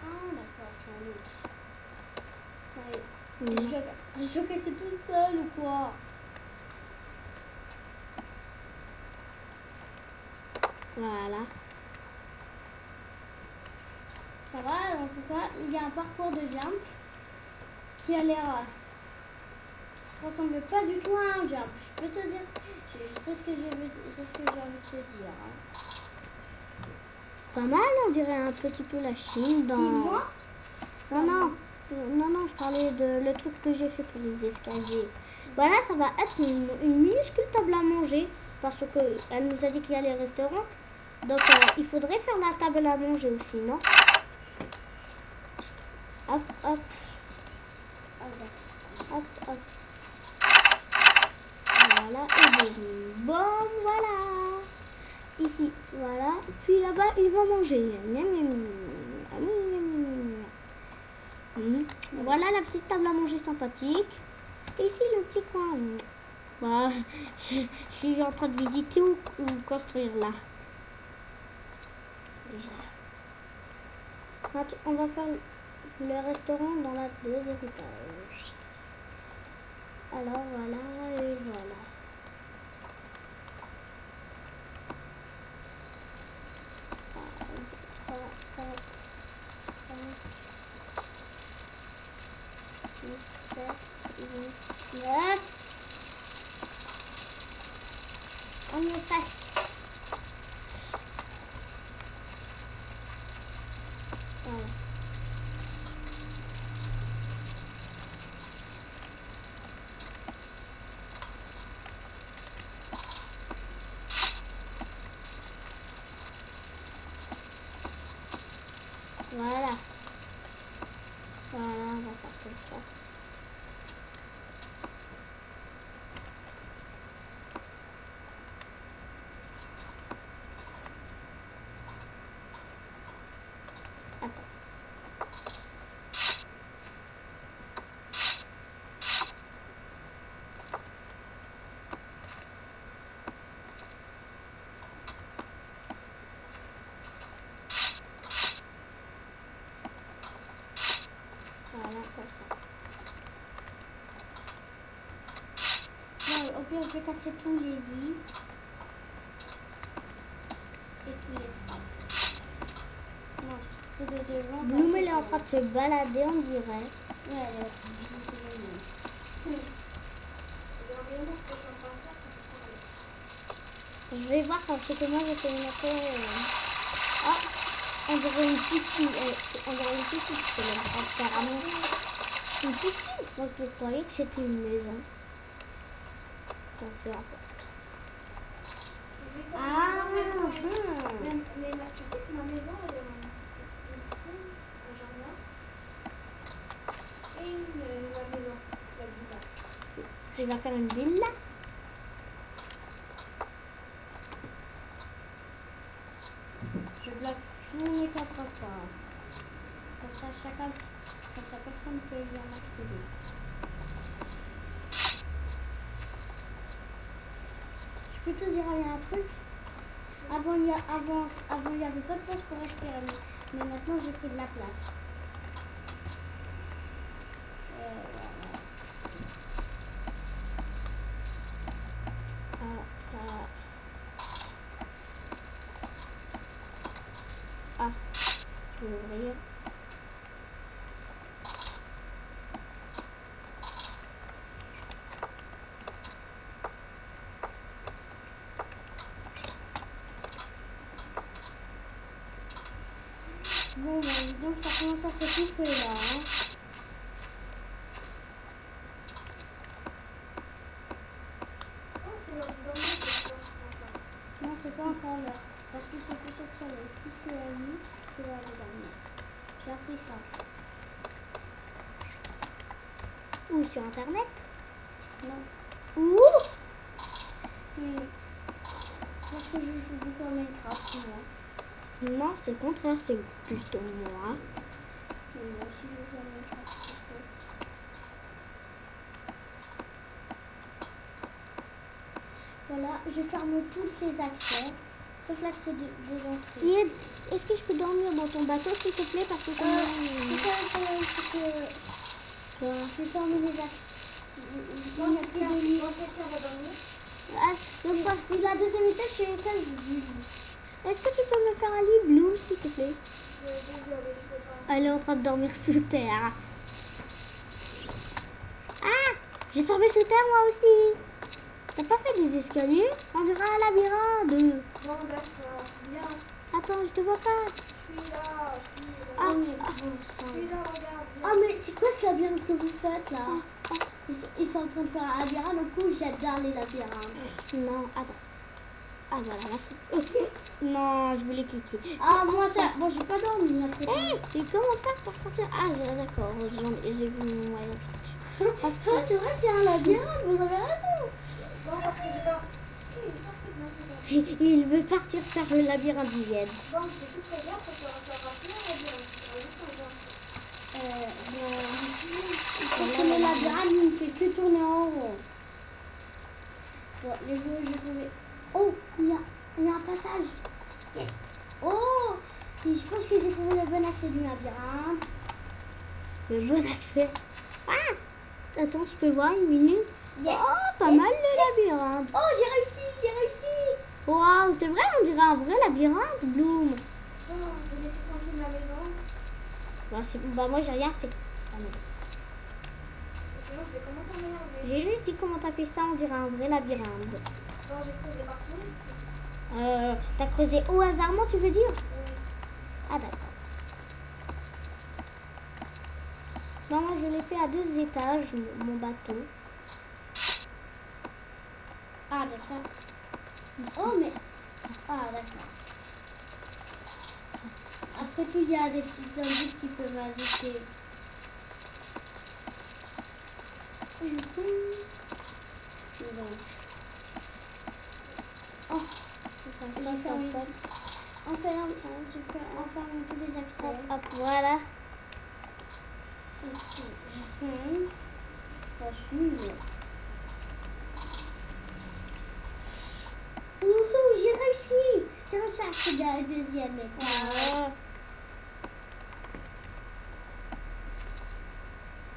Ah, d'accord, c'est un autre. Mm. Je que c'est tout seul ou quoi? Voilà. Ça va, en tout cas, il y a un parcours de jump qui a l'air. Qui se ressemble pas du tout à un jump. Je peux te dire, c'est ce que j'ai envie de te dire. Hein. Pas mal, on dirait un petit peu la Chine dans. Qui, moi? Non, je parlais de le truc que j'ai fait pour les escaliers. Voilà, ça va être une minuscule table à manger parce qu'elle nous a dit qu'il y a les restaurants. Donc, il faudrait faire la table à manger aussi, non? Hop, hop, hop, hop. Voilà, et bon, voilà. Ici, voilà. Puis là-bas, il va manger. Voilà la petite table à manger sympathique. Et ici, le petit coin. Bah, je suis en train de visiter ou construire là. Déjà. On va faire le restaurant dans la deuxième étage. Alors voilà et voilà. On est presque. Voilà. Voilà. Voilà, on va faire comme ça. pire, je vais casser tous les lits. Et tous les draps. Non, c'est de devant. Bloom, elle est en train de se balader, on dirait. Ouais, elle est visiter le monde. Je vais voir parce que moi j'ai fait une affaire. Ah, on dirait une piscine. On dirait une piscine, c'est apparemment une piscine. Donc je croyais que c'était une maison. Donc peu importe. Ah, Mais tu sais que ma maison, elle est une piscine, un jardin et une nouvelle maison, la villa. Tu vas faire une villa. je bloque tous mes coffres-forts. Comme ça, personne ne peut y en accéder. Je peux te dire un truc. Avant, il y avait pas de place pour respirer, mais maintenant j'ai pris de la place. Voilà. Ah, je vais ouvrir. Bon, donc ça commence à s'étouffer là. Hein. Oh, c'est l'heure de dormir, c'est quoi? Non, c'est pas encore l'heure. Parce que c'est couché de soleil. Si c'est la nuit, c'est l'heure de dormir. J'ai appris ça. Ou sur internet. Non. Ou Parce que je joue beaucoup à Minecraft, moi. non, c'est le contraire, c'est plutôt moi. Mais moi aussi, je joue à Minecraft. Voilà, je ferme tous les accès, sauf l'accès des entrées. Et est-ce que je peux dormir dans ton bateau, s'il te plaît, parce que C'est ça le problème, c'est que je ferme les accès. Il n'y a plus de lit. Quelqu'un va dormir. Ah, donc, La deuxième étage, c'est l'étage du est-ce que tu peux me faire un lit Bloom, s'il te plaît? Désolée, je peux pas. Elle est en train de dormir sous terre. Ah, j'ai tombé sous terre moi aussi. T'as pas fait des escaliers? On dirait un labyrinthe. Bon, d'accord. Viens. Attends, je te vois pas. Je suis là. Ah, Je suis là, regarde. Ah, mais c'est quoi ce labyrinthe que vous faites là? Ils sont en train de faire un labyrinthe, du coup j'adore les labyrinthes. non, attends. Ah voilà, merci. Non, je voulais cliquer. Ah, moi j'ai pas dormi après. Et comment faire pour sortir? Ah, d'accord, j'ai vu mon moyen. Ah, c'est vrai, c'est un labyrinthe, vous avez raison. Bon, parce que j'ai pas. Il est sorti de ma maison. Il veut partir faire le labyrinthe du Yen. Bon, c'est tout très bien, parce qu'on va faire plein de labyrinthes. Parce que le labyrinthe il ne fait que tourner en rond. Bon, les joueurs, j'ai trouvé. Oh, il y a un passage. Yes. Oh, et je pense que j'ai trouvé le bon accès du labyrinthe. Le bon accès. Ah, attends, je peux voir une minute? Yes. Oh, pas Yes. mal le labyrinthe. Oh, j'ai réussi. Waouh, c'est vrai, on dirait un vrai labyrinthe, Bloom. Bon, je vais laisser tranquille ma maison. Bah moi j'ai rien fait. Sinon, je vais commencer à m'énerver. J'ai juste dit comment t'as fait ça, on dirait un vrai labyrinthe. Bon, j'ai creusé partout. T'as creusé au hasardement, tu veux dire? Oui. Ah d'accord. Non, moi je l'ai fait à 2 étages, mon bateau. Ah, d'accord. Oh, mais. Ah, d'accord. Après tout, il y a des petites indices qui peuvent ajouter. Donc. Oh, enferme tous les accès. Hop, voilà. Pas sûr. Wouhou, j'ai réussi! J'ai réussi à accéder à la deuxième étage.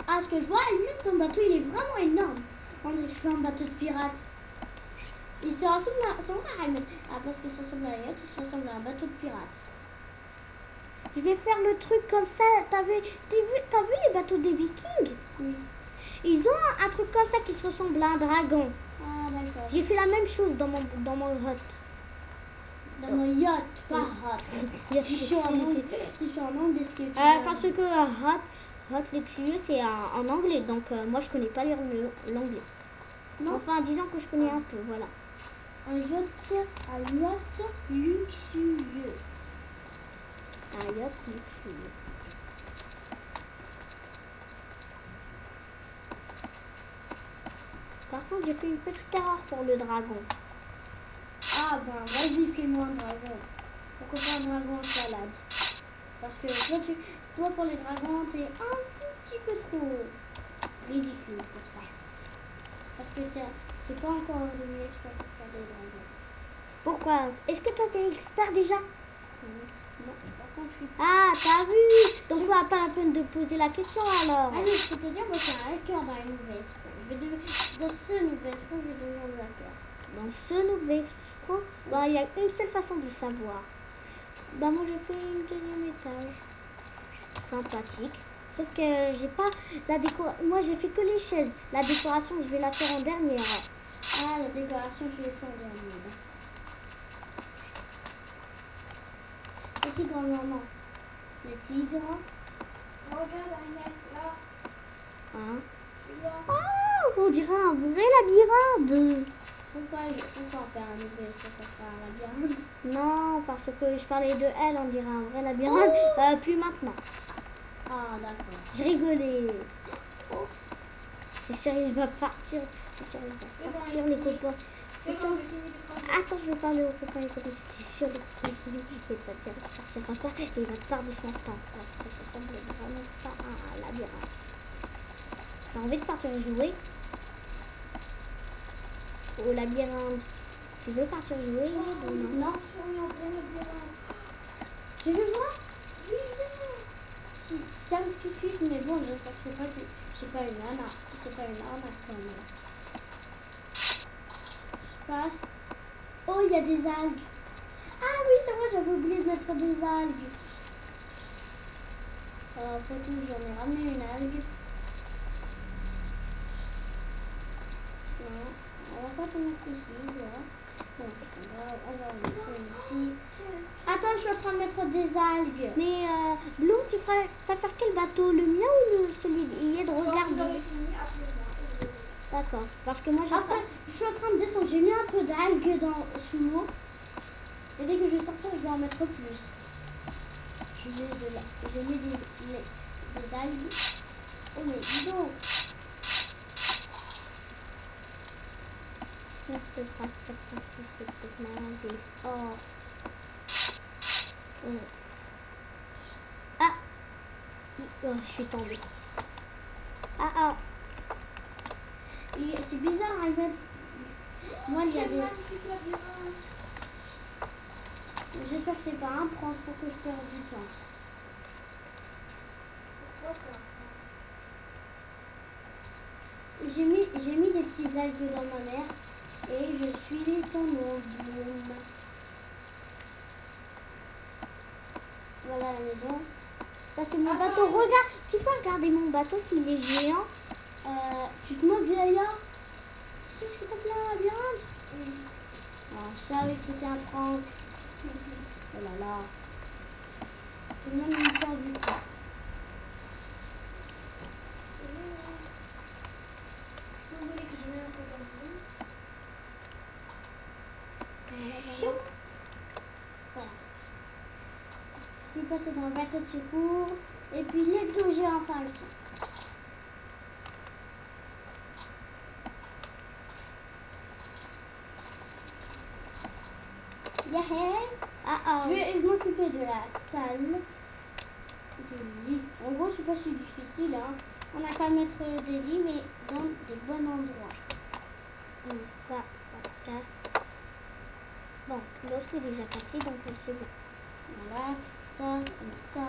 Ah, ce que je vois, lui, ton bateau, il est vraiment énorme. On dirait que je fais un bateau de pirate. Ils se ressemblent à... C'est vrai, Ahmed. Ah, parce qu'ils se ressemblent à un yacht, ils se ressemblent à un bateau de pirates. Je vais faire le truc comme ça. T'as vu les bateaux des Vikings? Oui. Ils ont un truc comme ça qui se ressemble à un dragon. Ah, d'accord. J'ai fait la même chose dans mon hut. Dans mon yacht, pas hot. Si je suis en anglais, est-ce que tu vas- Parce que hot luxueux, c'est en anglais. Donc, moi, je connais pas l'anglais. Non. Enfin, disons que je connais un peu, voilà. Un yacht luxueux. Un yacht luxueux. Par contre, j'ai fait une petite erreur pour le dragon. Ah ben, vas-y, fais-moi un dragon. Pourquoi pas un dragon en salade? Parce que toi pour les dragons, t'es un tout petit peu trop ridicule pour ça. Parce que t'es pas encore devenu expert pour faire des dragons. Pourquoi? Est-ce que toi, t'es expert déjà? Non, par contre, je suis... Ah, t'as vu? Donc, pas la peine de poser la question alors. Allez, je peux te dire, moi, je suis un hacker dans une nouvelle sport. Dans ce nouvel sport, je vais devenir le hacker. Dans ce nouvel expo, il y a une seule façon de savoir. Moi, j'ai fait une deuxième étage. Sympathique. Sauf que j'ai pas la décoration. Moi, j'ai fait que les chaises. La décoration, je vais la faire en dernière. Ah, la décoration, je vais faire en dernier. Le tigre, maman. Le tigre. Regarde, Ahmed, là. Hein? Il y a... Oh, on dirait un vrai labyrinthe. Pourquoi en faire un nouvel sport pour faire un labyrinthe? Non, parce que je parlais de elle, on dirait un vrai labyrinthe. Puis maintenant. Ah, d'accord. Je rigolais. Oh. C'est sûr, il va partir. C'est sûr, il va partir, les copains. C'est C'est bon, sûr. j'ai fini de travailler. Attends, je vais parler aux copains et copines. C'est sûr, il partira pas. Il va tarder son temps. Ça ressemble vraiment pas à un labyrinthe. T'as envie de partir jouer au labyrinthe? Tu veux partir jouer ou non? Non. Tu veux voir? Oui, viens. Si, calme tout de suite, mais bon, j'espère que c'est pas une nana. C'est pas une nana quand même. Je passe. Oh, il y a des algues. Ah oui, c'est vrai, j'avais oublié de mettre des algues. Après tout, j'en ai ramené une algue. Non, on va pas te mettre ici, là. Non, on va mettre ici. Attends, je suis en train de mettre des algues. Mais Bloom, tu préfères quel bateau? Le mien ou celui d'hier de Quand vous regarder? aurez fini, appelez-moi. D'accord, parce que moi j'ai Après, je suis en train de descendre. J'ai mis un peu d'algues sous l'eau. Et dès que je vais sortir, je vais en mettre plus. J'ai mis des algues. Oh, mais dis donc. c'est peut-être malade. Oh. Ah, oh, je suis tombée. Ah. C'est bizarre, Ahmed. Moi, il y a Quel des... magnifique labyrinthe. J'espère que c'est pas un prank pour que je perde du temps. Pourquoi ça? J'ai mis des petits algues dans ma mer et je suis ton nom, Bloom. Voilà la maison. Ça c'est mon bateau. Regarde, tu peux regarder mon bateau s'il est géant. Tu te moques de l'ailleurs? Tu sais ce que t'as fait un labyrinthe? Oui. Oh, je savais que c'était un prank. Oh là là. Tout le monde me perd du temps. Vous voulez que je mette un peu d'ambiance? Voilà. Je suis passée dans le bateau de secours. Et puis, let's go, j'ai enfin le temps. Yeah. Je vais m'occuper de la salle. Des lits. En gros, c'est pas si difficile. Hein. On n'a qu'à mettre des lits, mais dans des bons endroits. Comme ça se casse. Bon, l'autre est déjà cassé, donc c'est bon. Voilà, ça, comme ça.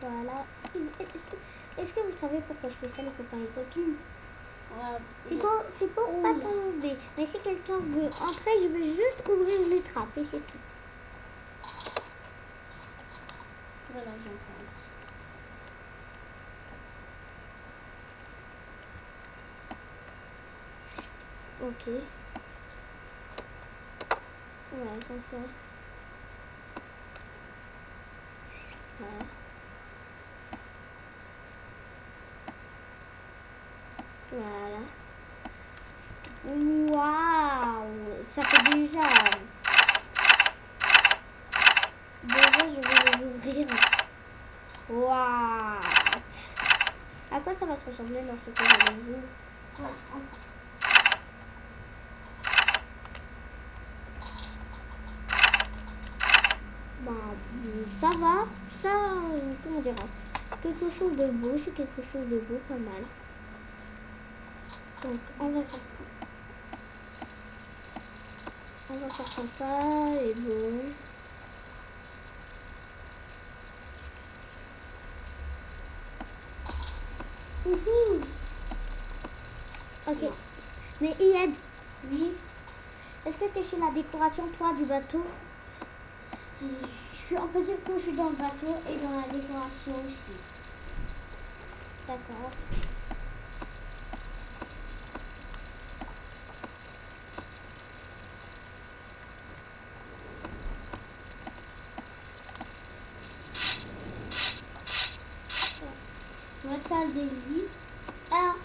Voilà. Est-ce que vous savez pourquoi je fais ça, les copains et copines? C'est pour pas tomber. Mais si quelqu'un veut entrer, je vais juste ouvrir les trappes et c'est tout. Voilà, j'entends. Ok. Ouais, comme ça. Voilà. Voilà. Waouh, ça fait déjà. Déjà, je vais les ouvrir. Waouh. À quoi ça va te ressembler lorsque je les ouvre? Voilà, enfin. Bah, ça va. Ça, comment dire? Quelque chose de beau, c'est quelque chose de beau, pas mal. Donc, on va faire comme ça, et bon. Ok. Mais Ied, Oui, est-ce que tu es sur la décoration, toi, du bateau? on peut dire que je suis dans le bateau et dans la décoration aussi. D'accord. Ma salle des lits. Alors,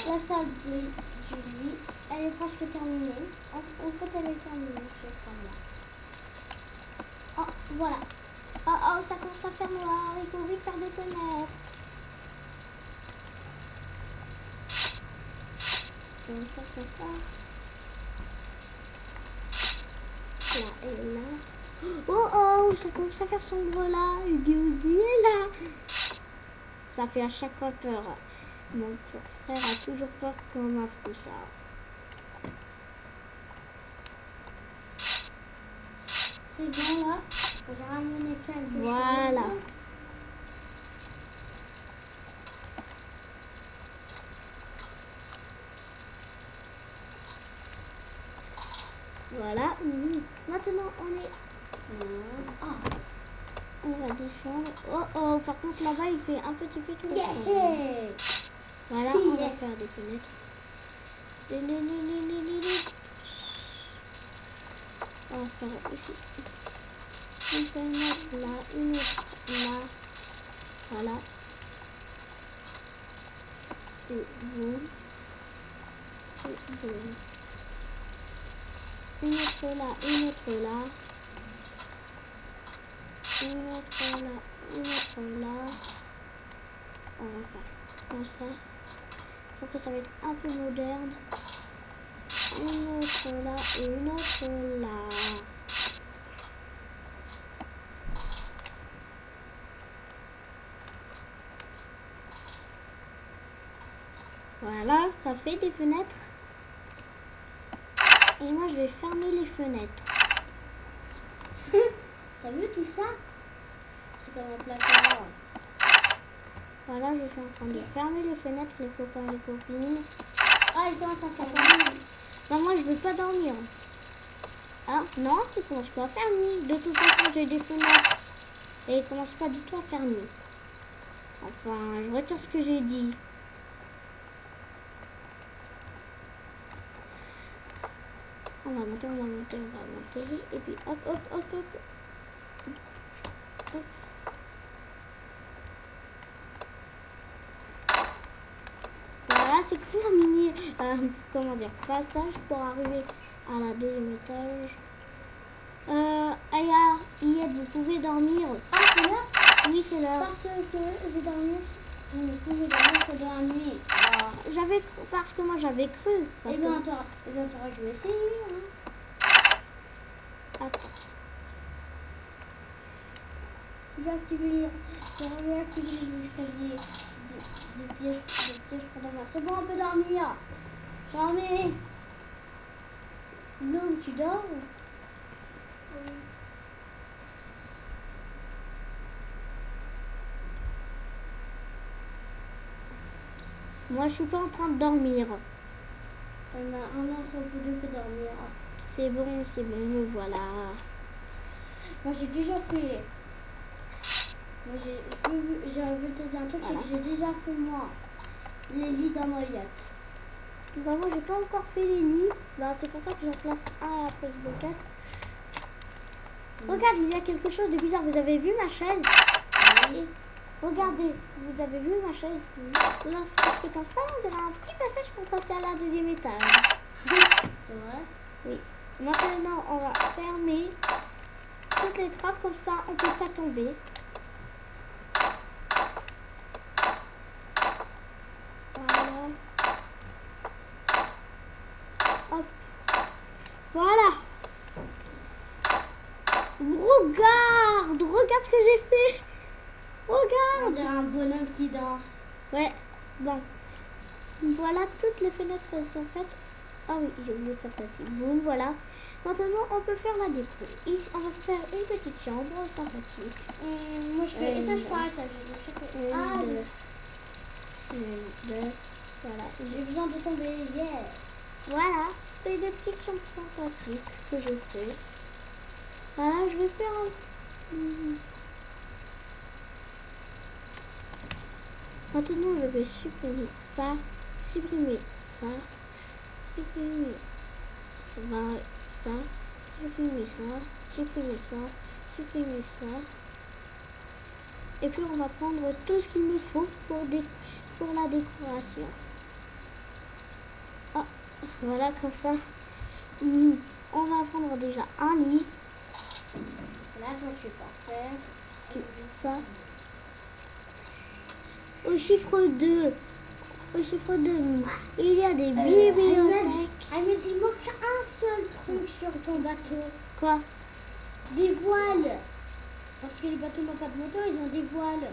la salle du lit, elle est presque terminée. En fait, elle est terminée, je crois, là. Oh, voilà. Oh, ça commence à faire noir. Il faut vite faire des fenêtres. On va faire comme ça. Là et là. Oh, ça commence à faire sombre là. Hugo est là. Ça fait à chaque fois peur. Mon frère a toujours peur quand on m'affronte ça. C'est bon là. J'ai ramené quelque Voilà. chose. Voilà. Maintenant on est. On va descendre. Oh, par contre là-bas il fait un petit peu trop sombre. Yeah. Voilà, on va faire des fenêtres. On va faire aussi une fenêtre là, une autre là. Voilà. C'est bon. C'est bon. Une autre là, une autre là. Une autre là, une autre là. On va faire comme ça. Donc ça va être un peu moderne. Une autre là et une autre là. Voilà, ça fait des fenêtres. Et moi je vais fermer les fenêtres. T'as vu tout ça? C'est comme un placard. Voilà, je suis en train de fermer les fenêtres, les copains et les copines. Ah, il commence à faire nuit. Non, moi je veux pas dormir. Hein? Non, tu commences pas à faire nuit. De toute façon, j'ai des fenêtres. Et il commence pas du tout à faire nuit. Enfin, je retire ce que j'ai dit. On va monter, on va monter, on va monter. Et puis hop, hop, hop, hop. Hop. Voilà, c'est cool un mini, comment dire, passage pour arriver à la deuxième étage. Aya, Ied, vous pouvez dormir. Ah, c'est là? Oui, c'est là. Parce que je vais dormir. Je ne pouvais dormir que dans la nuit. Parce que moi j'avais cru. Eh bien, attends, je vais essayer. Hein. Attends. J'ai activé les escaliers des pièges pour dormir. C'est bon, on peut dormir. Dormez. Bloom, tu dors? Oui. Moi, je suis pas en train de dormir. On a un autre vous deux peut dormir. C'est bon, me voilà. Moi j'ai déjà fait. Moi j'ai envie de te dire un truc, Voilà. c'est que j'ai déjà fait moi les lits dans ma yacht. Bah, moi, j'ai pas encore fait les lits. Bah, c'est pour ça que j'en place un et après je le casse. Regarde, il y a quelque chose de bizarre. Vous avez vu ma chaise? Oui. Regardez, vous avez vu ma chaise? Là, c'est comme ça, on dirait un petit passage pour passer à la deuxième étage. C'est vrai? Oui. Maintenant, on va fermer toutes les trappes, comme ça, on peut pas tomber. Voilà. Hop. Voilà. Regarde ce que j'ai fait. On Regarde. dirait un bonhomme qui danse. Ouais, bon. Voilà, toutes les fenêtres elles sont faites. Ah oui, j'ai oublié de faire ça aussi. Boum, voilà. Maintenant, on peut faire la déco. Ici, on va faire une petite chambre sympathique. Moi je fais étage par étage. Une, deux, voilà. J'ai besoin de tomber, yes. Voilà, c'est des petites chambres sympathiques que je fais. Voilà, je vais faire Maintenant, je vais supprimer ça, supprimer ça, supprimer ça, supprimer ça, supprimer ça, supprimer ça. Et puis, on va prendre tout ce qu'il me faut pour la décoration. Ah, voilà, comme ça. On va prendre déjà un lit. Là, quand je suis parfait. Ça. Au chiffre 2. Au chiffre 2, il y a des bibliothèques. Ahmed, il manque un seul truc sur ton bateau. Quoi? Des voiles. Parce que les bateaux n'ont pas de moteur, ils ont des voiles.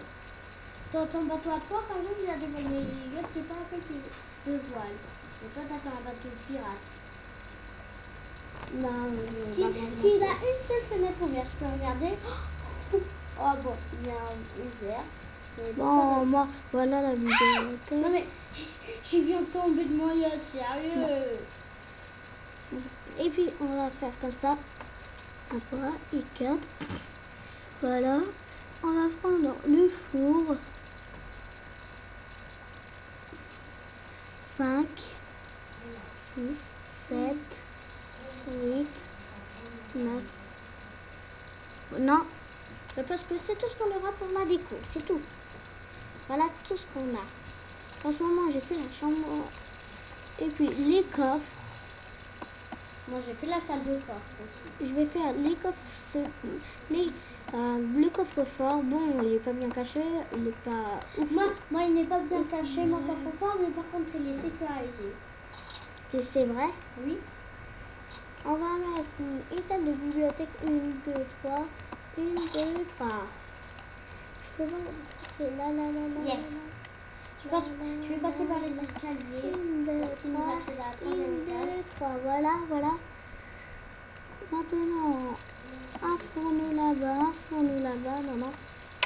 Ton bateau à toi, par exemple, il a des voiles. Mais les yachts, c'est pas un peu de voiles. Et toi, t'as fait un bateau pirate. Non, Qui a une seule fenêtre ouverte. Je peux regarder. Oh bon, il y a un ouvert. Bon, moi, voilà la bibliothèque. Non mais, je viens de tomber de mon yacht, sérieux. Et puis, on va faire comme ça. 1, 3 et 4. Voilà. On va prendre le four. 5, 6, 7, 8, 9. Non, parce que c'est tout ce qu'on aura pour la déco, c'est tout. Voilà tout ce qu'on a. En ce moment, j'ai fait la chambre. Et puis les coffres. Moi, j'ai fait la salle de coffre aussi. Je vais faire les coffres. Le coffre-fort, bon, il est pas bien caché, il est pas ouf. Moi, il n'est pas bien caché, mon coffre-fort, mais par contre, il est sécurisé. C'est vrai? Oui. On va mettre une salle de bibliothèque. 1, 2, 3. 1, 2, 3. Je peux voir, c'est là. Yes. Je vais passer par les escaliers. 1, 2, 3. 1, 2, 3. Voilà. Maintenant, un fourneau là-bas. Non.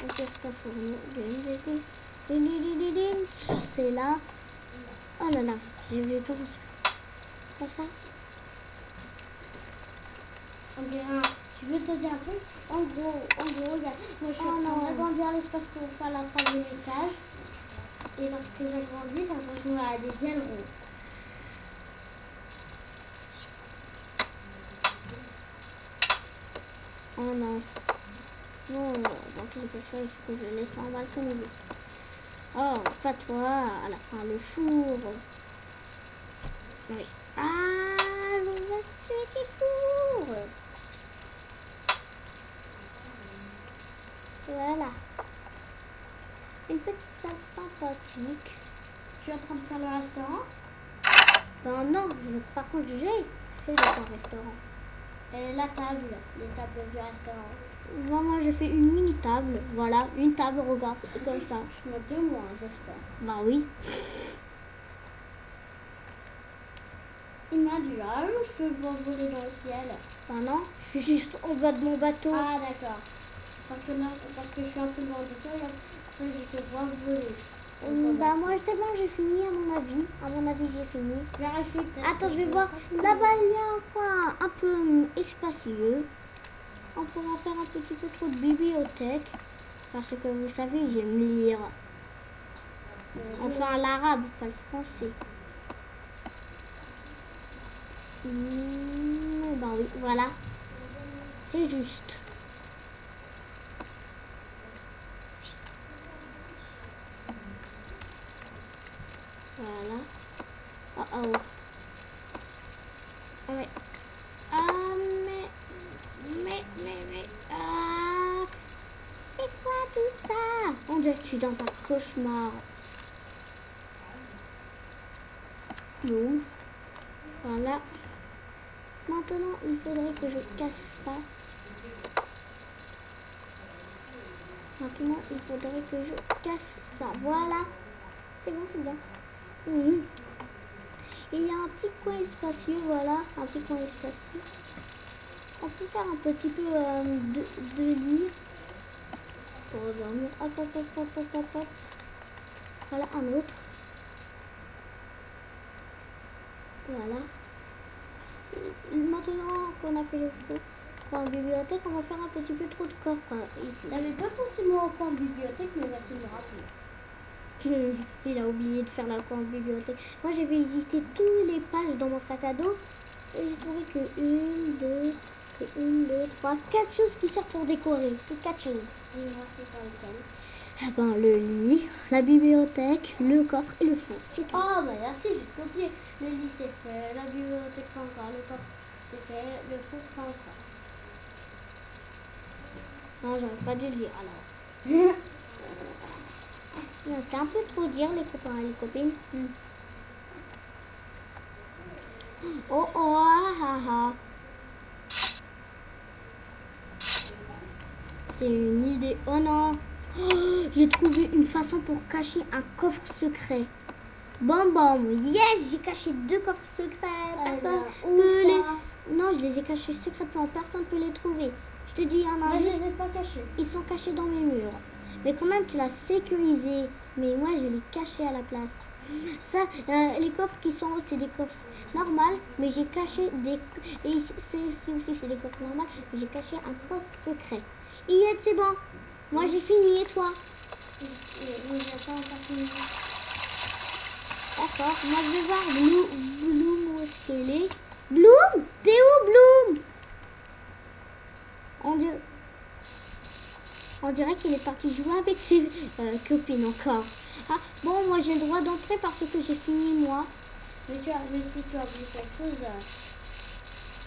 On cherche un fourneau. C'est là. Oh là là, j'ai oublié de penser. Comme ça. On dirait je veux te dire un truc. En gros, regarde. Moi, je suis en train d'agrandir l'espace pour faire la 3e étage. Et lorsque j'agrandis, ça ressemble à des ailerons. Oh non. Non, dans tous les cas, il faut que je laisse normal comme il est. Oh, pas toi, à la fin, le four. Oui. Ah, je vais tuer ces fours. Voilà. Une petite salle sympathique. Tu es en train de faire le restaurant? Ben non, par contre, j'ai fait le restaurant. Et la table, les tables du restaurant. Moi, j'ai fait une mini table. Voilà, une table, regarde, comme ça. Je me de moi, j'espère. Ben oui. Il m'a dit, ah, je peux voir voler dans le ciel. Ben non, je suis juste en bas de mon bateau. Ah, d'accord. Parce que je suis un peu loin de toi et après je te vois voler. Bah moi c'est bon, j'ai fini à mon avis. À mon avis j'ai fini. Vérifie peut-être. Attends, je vais voir. Là-bas il y a un coin un peu espacieux. On pourra faire un petit peu trop de bibliothèque. Parce que vous savez, j'aime lire. Enfin l'arabe, pas le français. Bah oui, voilà. C'est juste. Voilà. Oh oh. Ah ouais. Ah mais. Ah. C'est quoi tout ça? On dirait que je suis dans un cauchemar. Bon. Voilà. Maintenant, il faudrait que je casse ça. Maintenant, il faudrait que je casse ça. Voilà. C'est bon, c'est bien. Il y a un petit coin espacieux, voilà. Un petit coin espacieux. On peut faire un petit peu de lit. Pour dormir. Hop, hop, hop, hop, hop, hop, hop. Voilà, un autre. Voilà. Maintenant qu'on a fait le tour en bibliothèque, on va faire un petit peu trop de coffres ici. J'avais pas pensé moi au coin bibliothèque, mais merci de me rappeler. Il a oublié de faire la coin bibliothèque. Moi j'ai visité toutes les pages dans mon sac à dos et j'ai trouvé que 1, 2, 3, 4 choses qui servent pour décorer. Que 4 choses. Dis-moi c'est sur lequel. Ah ben, le lit, la bibliothèque, le coffre et le fond. C'est tout. Oh bah merci, j'ai copié. Le lit c'est fait, la bibliothèque pas encore, le coffre c'est fait, le four pas encore. Non, j'aurais pas dû le dire alors. Non, c'est un peu trop dire les copains et les copines. Oh oh ah ah. C'est une idée. Oh non. Oh, j'ai trouvé une façon pour cacher un coffre secret. Bam bam. Yes, j'ai caché 2 coffres secrets. Personne peut les... Non, je les ai cachés secrètement. Personne peut les trouver. Je te dis un Moi je indice. les ai pas cachés. Ils sont cachés dans mes murs. Mais quand même, tu l'as sécurisé. Mais moi, je l'ai caché à la place. Ça, les coffres qui sont hauts, c'est des coffres normaux. Mais j'ai caché des... Et ceux-ci aussi, c'est des coffres normaux. Mais j'ai caché un coffre secret. Yed, c'est bon. Moi, j'ai fini. Et toi? Oui, j'attends encore fini. D'accord. Moi, je vais voir Bloom, où est-ce qu'elle est. Bloom? T'es où, Bloom? On dirait qu'il est parti jouer avec ses copines encore. Ah, bon, moi j'ai le droit d'entrer parce que j'ai fini moi. Mais si tu as oublié quelque chose,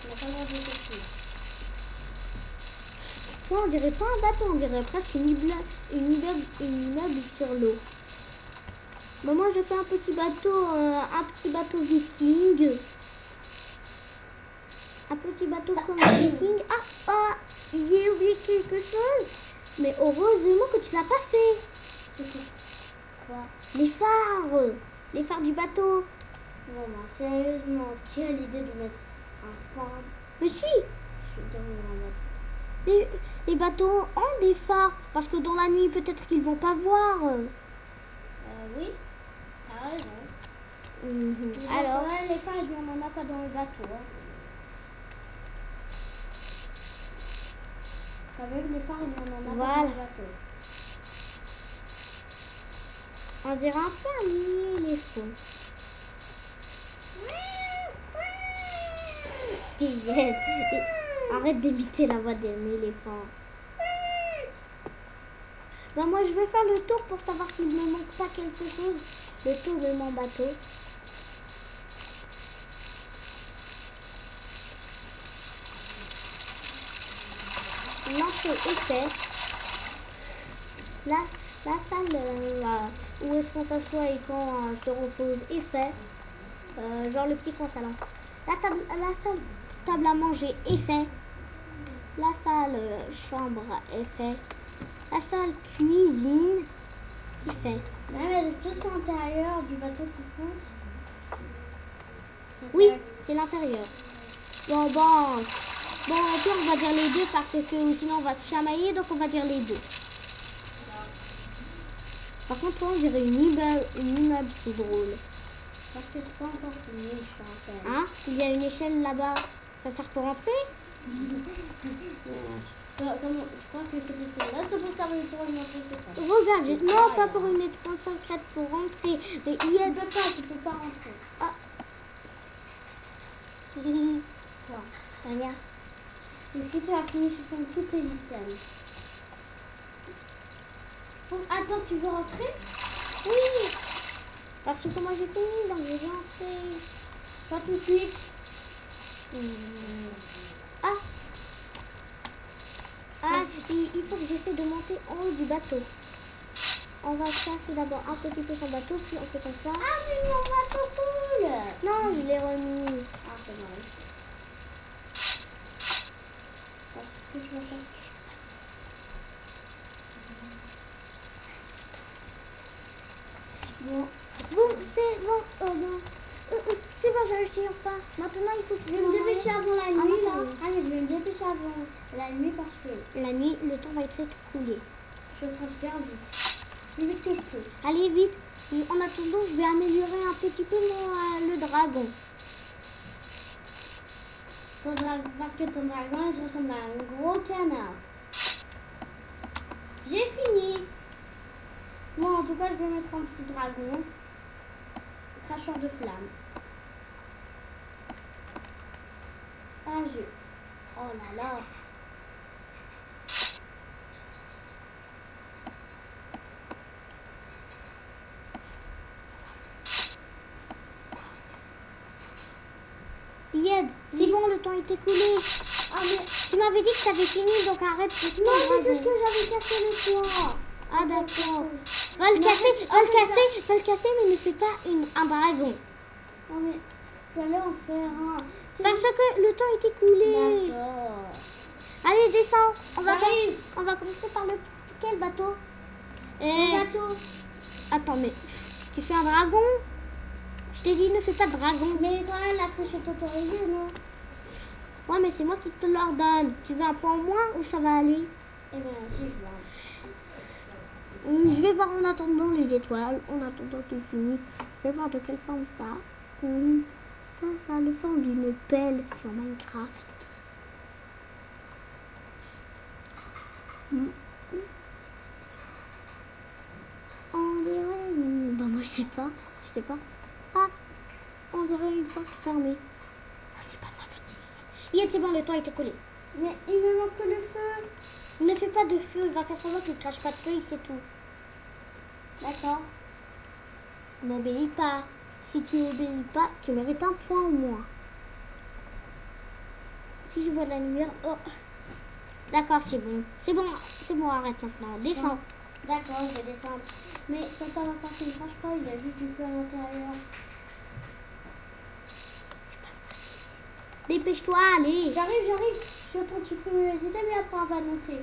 tu n'as pas le droit de quelque chose. Toi, on dirait pas un bateau, on dirait presque une immeuble sur l'eau. Bon, moi je fais un petit bateau viking. Un petit bateau comme viking. Ah, j'ai oublié quelque chose. Mais heureusement que tu l'as pas fait. Quoi? Les phares du bateau. Non, sérieusement, qui a l'idée de mettre un phare? Mais si, Je suis dans un bateau. les bateaux ont des phares parce que dans la nuit peut-être qu'ils vont pas voir. Oui, t'as raison. Alors, Ouais, les phares, on n'en a pas dans le bateau. Hein. Avec les phares, on n'en a pas dans le bateau. On dirait un peu un éléphant. Arrête d'imiter la voix d'un éléphant. Ben moi je vais faire le tour pour savoir s'il me manque pas quelque chose. Le tour de mon bateau. L'entrée est faite. La salle où est-ce qu'on s'assoit et qu'on se repose est faite. Genre le petit coin salon. La salle table à manger est faite. La salle chambre est faite. La salle cuisine, c'est fait. Même tout c'est l'intérieur du bateau qui compte. Oui, c'est l'intérieur. Bon, au pire, on va dire les deux parce que sinon on va se chamailler, donc on va dire les deux. Par contre, toi, on dirait une immeuble, c'est drôle. Parce que c'est pas encore fini, je te rappelle. Hein? Il y a une échelle là-bas. Ça sert pour rentrer? Comment, je crois que c'était celle-là, ça peut servir pour une autre secrète. Regarde, non, pas pour une étoile secrète, pour rentrer. Mais il y a... Tu peux pas rentrer. Ah. Quoi? Rien. Et si tu as fini, je prends tous tes items. Bon, attends, tu veux rentrer? Oui. Parce que moi j'ai fini, donc je vais rentrer. Pas tout de suite. Ah. Ah, il faut que j'essaie de monter en haut du bateau. On va casser d'abord un petit peu son bateau, puis on fait comme ça. Ah, mais mon bateau coule. Non, je l'ai remis. Ah, c'est vrai. Parce que je vais faire. Bon, c'est bon. Bon. C'est bon, j'ai réussi enfin. Maintenant, il faut que Je vais me dépêcher avant la nuit. Attends. Ah, mais je vais me dépêcher avant la nuit parce que La nuit, le temps va être écoulé. je transfère vite. Plus vite que je peux. Allez, vite. En attendant, je vais améliorer un petit peu le dragon. Parce que ton dragon, il ressemble à un gros canard. J'ai fini. Moi, en tout cas, je vais mettre un petit dragon. Cracheur de flammes. Ah, oh là là. Yed, c'est bon, le temps est écoulé. Ah, mais Tu m'avais dit que tu avais fini, donc arrête. non, c'est juste que j'avais cassé le toit. Ah, d'accord. Va le casser, mais ne fais pas un dragon. Non, mais j'allais en faire un. Parce que le temps est écoulé. D'accord. Allez, descends. J'arrive. On va commencer par quel bateau? Un bateau. Attends, mais tu fais un dragon? Je t'ai dit, ne fais pas de dragon. Mais quand même, la triche est autorisée, non? Ouais, mais c'est moi qui te l'ordonne. Tu veux un point en moins ou ça va aller? Eh bien, si, je vois. Je vais voir en attendant les étoiles, en attendant qu'il finisse. Je vais voir de quelle forme ça. Ça a la forme d'une pelle sur Minecraft. On dirait une... Bah moi je sais pas. Ah, on dirait une porte fermée. Ah, c'est pas ma bêtise. C'est bon, le temps est écoulé. Mais il me manque le feu. Ne fais pas de feu, va faire semblant qu'il ne crache pas de feu, c'est tout. D'accord. N'obéis pas. Si tu n'obéis pas, tu mérites un point au moins. Si je vois de la lumière... Oh. D'accord, c'est bon, arrête maintenant. Descends. D'accord, je vais descendre. Mais ça va pas qu'il ne crache pas, il y a juste du feu à l'intérieur. Dépêche-toi, allez. J'arrive. Je suis en train de supprimer les idées, mais après on va noter.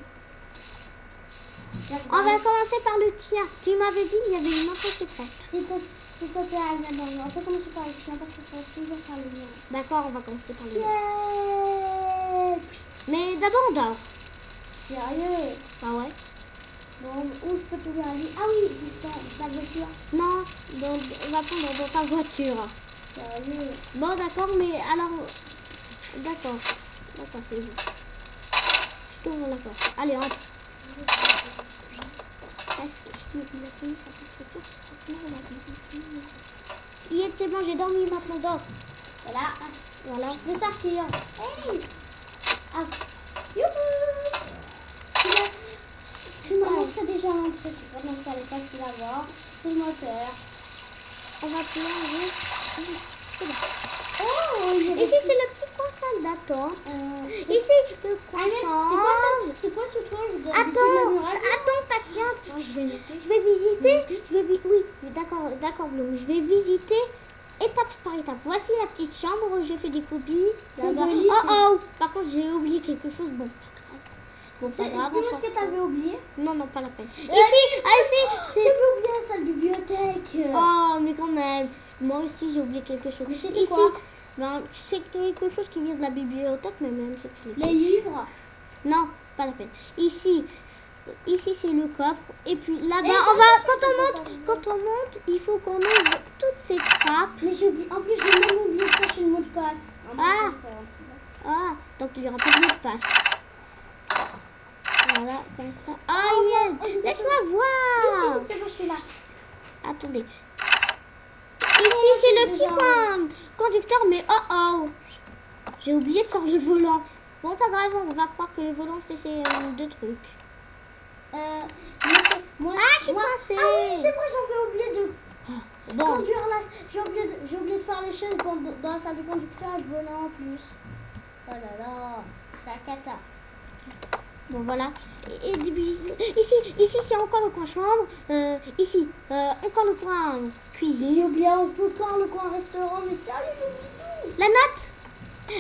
On va commencer par le tien. Tu m'avais dit qu'il y avait une entrée secrète. S'il te plaît, Anna, on peut commencer par le tien parce que ça va toujours faire le mien. D'accord, on va commencer par le tien. Yeah. Mais d'abord on dort. Sérieux? Ah ouais? Bon, où je peux trouver un lit? Ah oui, juste dans ta voiture. Non, on va prendre dans ta voiture. Sérieux? Bon, d'accord, mais alors... D'accord, c'est bon. Je t'ouvre la porte. Allez, entre. C'est bon, j'ai dormi, maintenant dors. Voilà. Je vais sortir. Hey! Ah. Youhou! Tu m'as montré déjà l'entrée, c'est vraiment ça, elle est facile à voir. C'est le moteur. On va plonger. C'est bon. Oh! Ici, c'est le petit coin salle d'attente. Ici, le coin C'est quoi ce truc? Attends, patiente. Je vais visiter. Oui, d'accord, Bloom. Je vais visiter étape par étape. Voici la petite chambre où j'ai fait des copies. Oh, par contre, j'ai oublié quelque chose. Bon, pas grave. Dis-moi ce que t'avais oublié. Non, pas la peine. Ici, J'avais oublié la salle bibliothèque. Oh, mais quand même. Moi aussi, j'ai oublié quelque chose. Mais c'était quoi? Ben, c'est quelque chose qui vient de la bibliothèque, mais même c'est que je l'ai Les livres? Non, pas la peine. Ici, Ici c'est le coffre. Et puis là-bas, on va quand on monte, il faut qu'on ouvre toutes ces trappes. Mais j'ai oublié. En plus, j'ai même oublié de cacher le mot de passe. Ah, donc il n'y aura pas de mot de passe. Voilà, comme ça. Ah, yes. Laisse-moi voir. C'est bon, je suis là. Attendez. Ici c'est le petit conducteur, mais oh. J'ai oublié de faire le volant. Bon, pas grave, on va croire que le volant c'est deux trucs. Moi, je suis coincée. Ah oui, c'est vrai, j'avais oublié de Bon. conduire là. J'ai oublié de faire les chaînes dans la salle du conducteur et le volant en plus. Oh là là, c'est la cata. Bon, voilà. Et ici c'est encore le coin chambre. Ici, encore le coin cuisine. J'ai oublié encore le coin restaurant, mais sérieux, j'oublie tout. La note.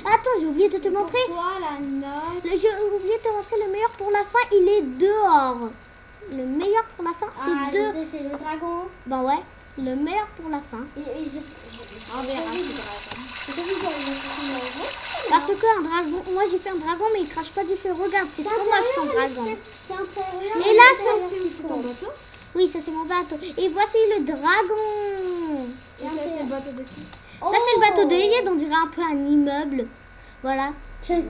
Attends, j'ai oublié de te montrer. Pourquoi la note? J'ai oublié de te montrer le meilleur pour la fin. Il est dehors. Le meilleur pour la fin, c'est deux. Je sais, c'est le dragon. Ben ouais, le meilleur pour la fin. On verra. C'est comme Parce qu'un dragon, moi j'ai fait un dragon, mais il crache pas du feu. Regarde, c'est trop moche son dragon. Et là, C'est ton bateau? oui, ça c'est mon bateau. Et voici le dragon. Et ça, c'est le bateau de qui? Ça c'est le bateau de Yed, on dirait un peu un immeuble. Voilà. Oh, donc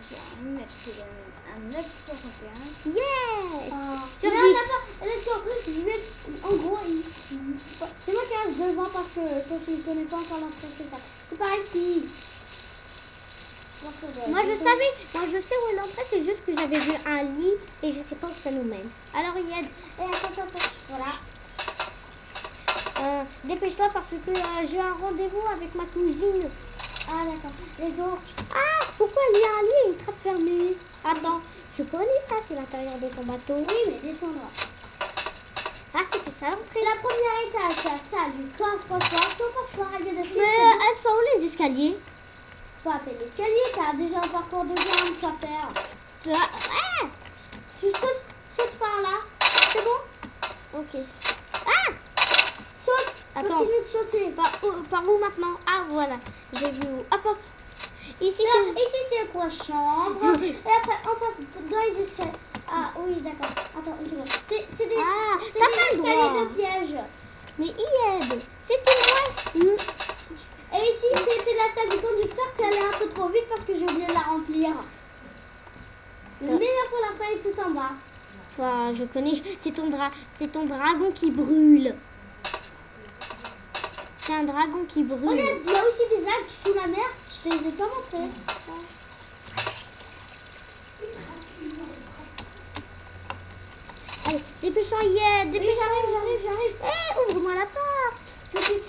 il y a un mec qui donne un 9,61. Yes. Sur Sur 10. En gros, c'est moi qui reste devant parce que toi tu ne connais pas encore l'entrée. C'est par ici. Moi je sais où est l'entrée, c'est juste que j'avais vu un lit et je sais pas où ça nous mène. Alors Yed, attends, voilà. Dépêche-toi parce que j'ai un rendez-vous avec ma cousine. Ah d'accord. Et donc, Pourquoi il y a un lit et une trappe fermée? Attends, je connais ça, c'est l'intérieur de ton bateau. oui, mais descendra. Ah, c'était ça l'entrée. La première étage, c'est la salle du coffre-fort. Tu passes par la Mais elles sont où les escaliers? Faut appeler l'escalier, t'as déjà un parcours de jambes à faire. Tu sautes par là. C'est bon? Ok. Saute. Attends. Continue de sauter. Par où maintenant? Ah, voilà. J'ai vu où. Hop. Ici, Ici c'est le coin chambre. Et après, on passe dans les escaliers. Ah oui, d'accord. Attends, une seconde. C'est des, c'est t'as des pas le escaliers droit. de piège. Mais Yed, c'était moi. Et ici, c'était la salle du conducteur qui allait un peu trop vite parce que j'ai oublié de la remplir. Le meilleur pour la fin est tout en bas. Enfin, je connais. C'est ton dragon qui brûle. C'est un dragon qui brûle. Regarde, il y a aussi des algues sous la mer. Je te les ai pas montrées. Allez, dépêchons Yed, Oui, dépêchons. j'arrive. Ouvre-moi la porte. Tout de suite.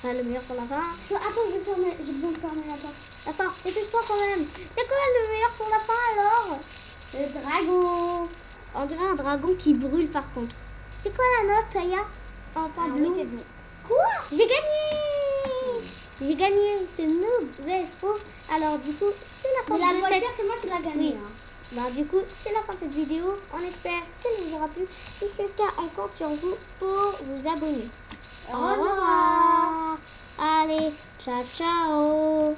Le meilleur pour la fin. Attends, j'ai besoin de fermer la porte. Attends, dépêche-toi quand même. C'est quoi le meilleur pour la fin alors? Le dragon. On dirait un dragon qui brûle par contre. C'est quoi la note, Taya? En tableau. 8,5. Quoi? J'ai gagné. C'est noob. VS Pro. Alors du coup, c'est la fin Mais la de voiture, c'est moi qui l'a gagnée. Oui. Bah, du coup, c'est la fin de cette vidéo. On espère qu'elle vous aura plu. Si c'est le cas, on compte sur vous pour vous abonner. Au revoir. Allez, ciao, ciao.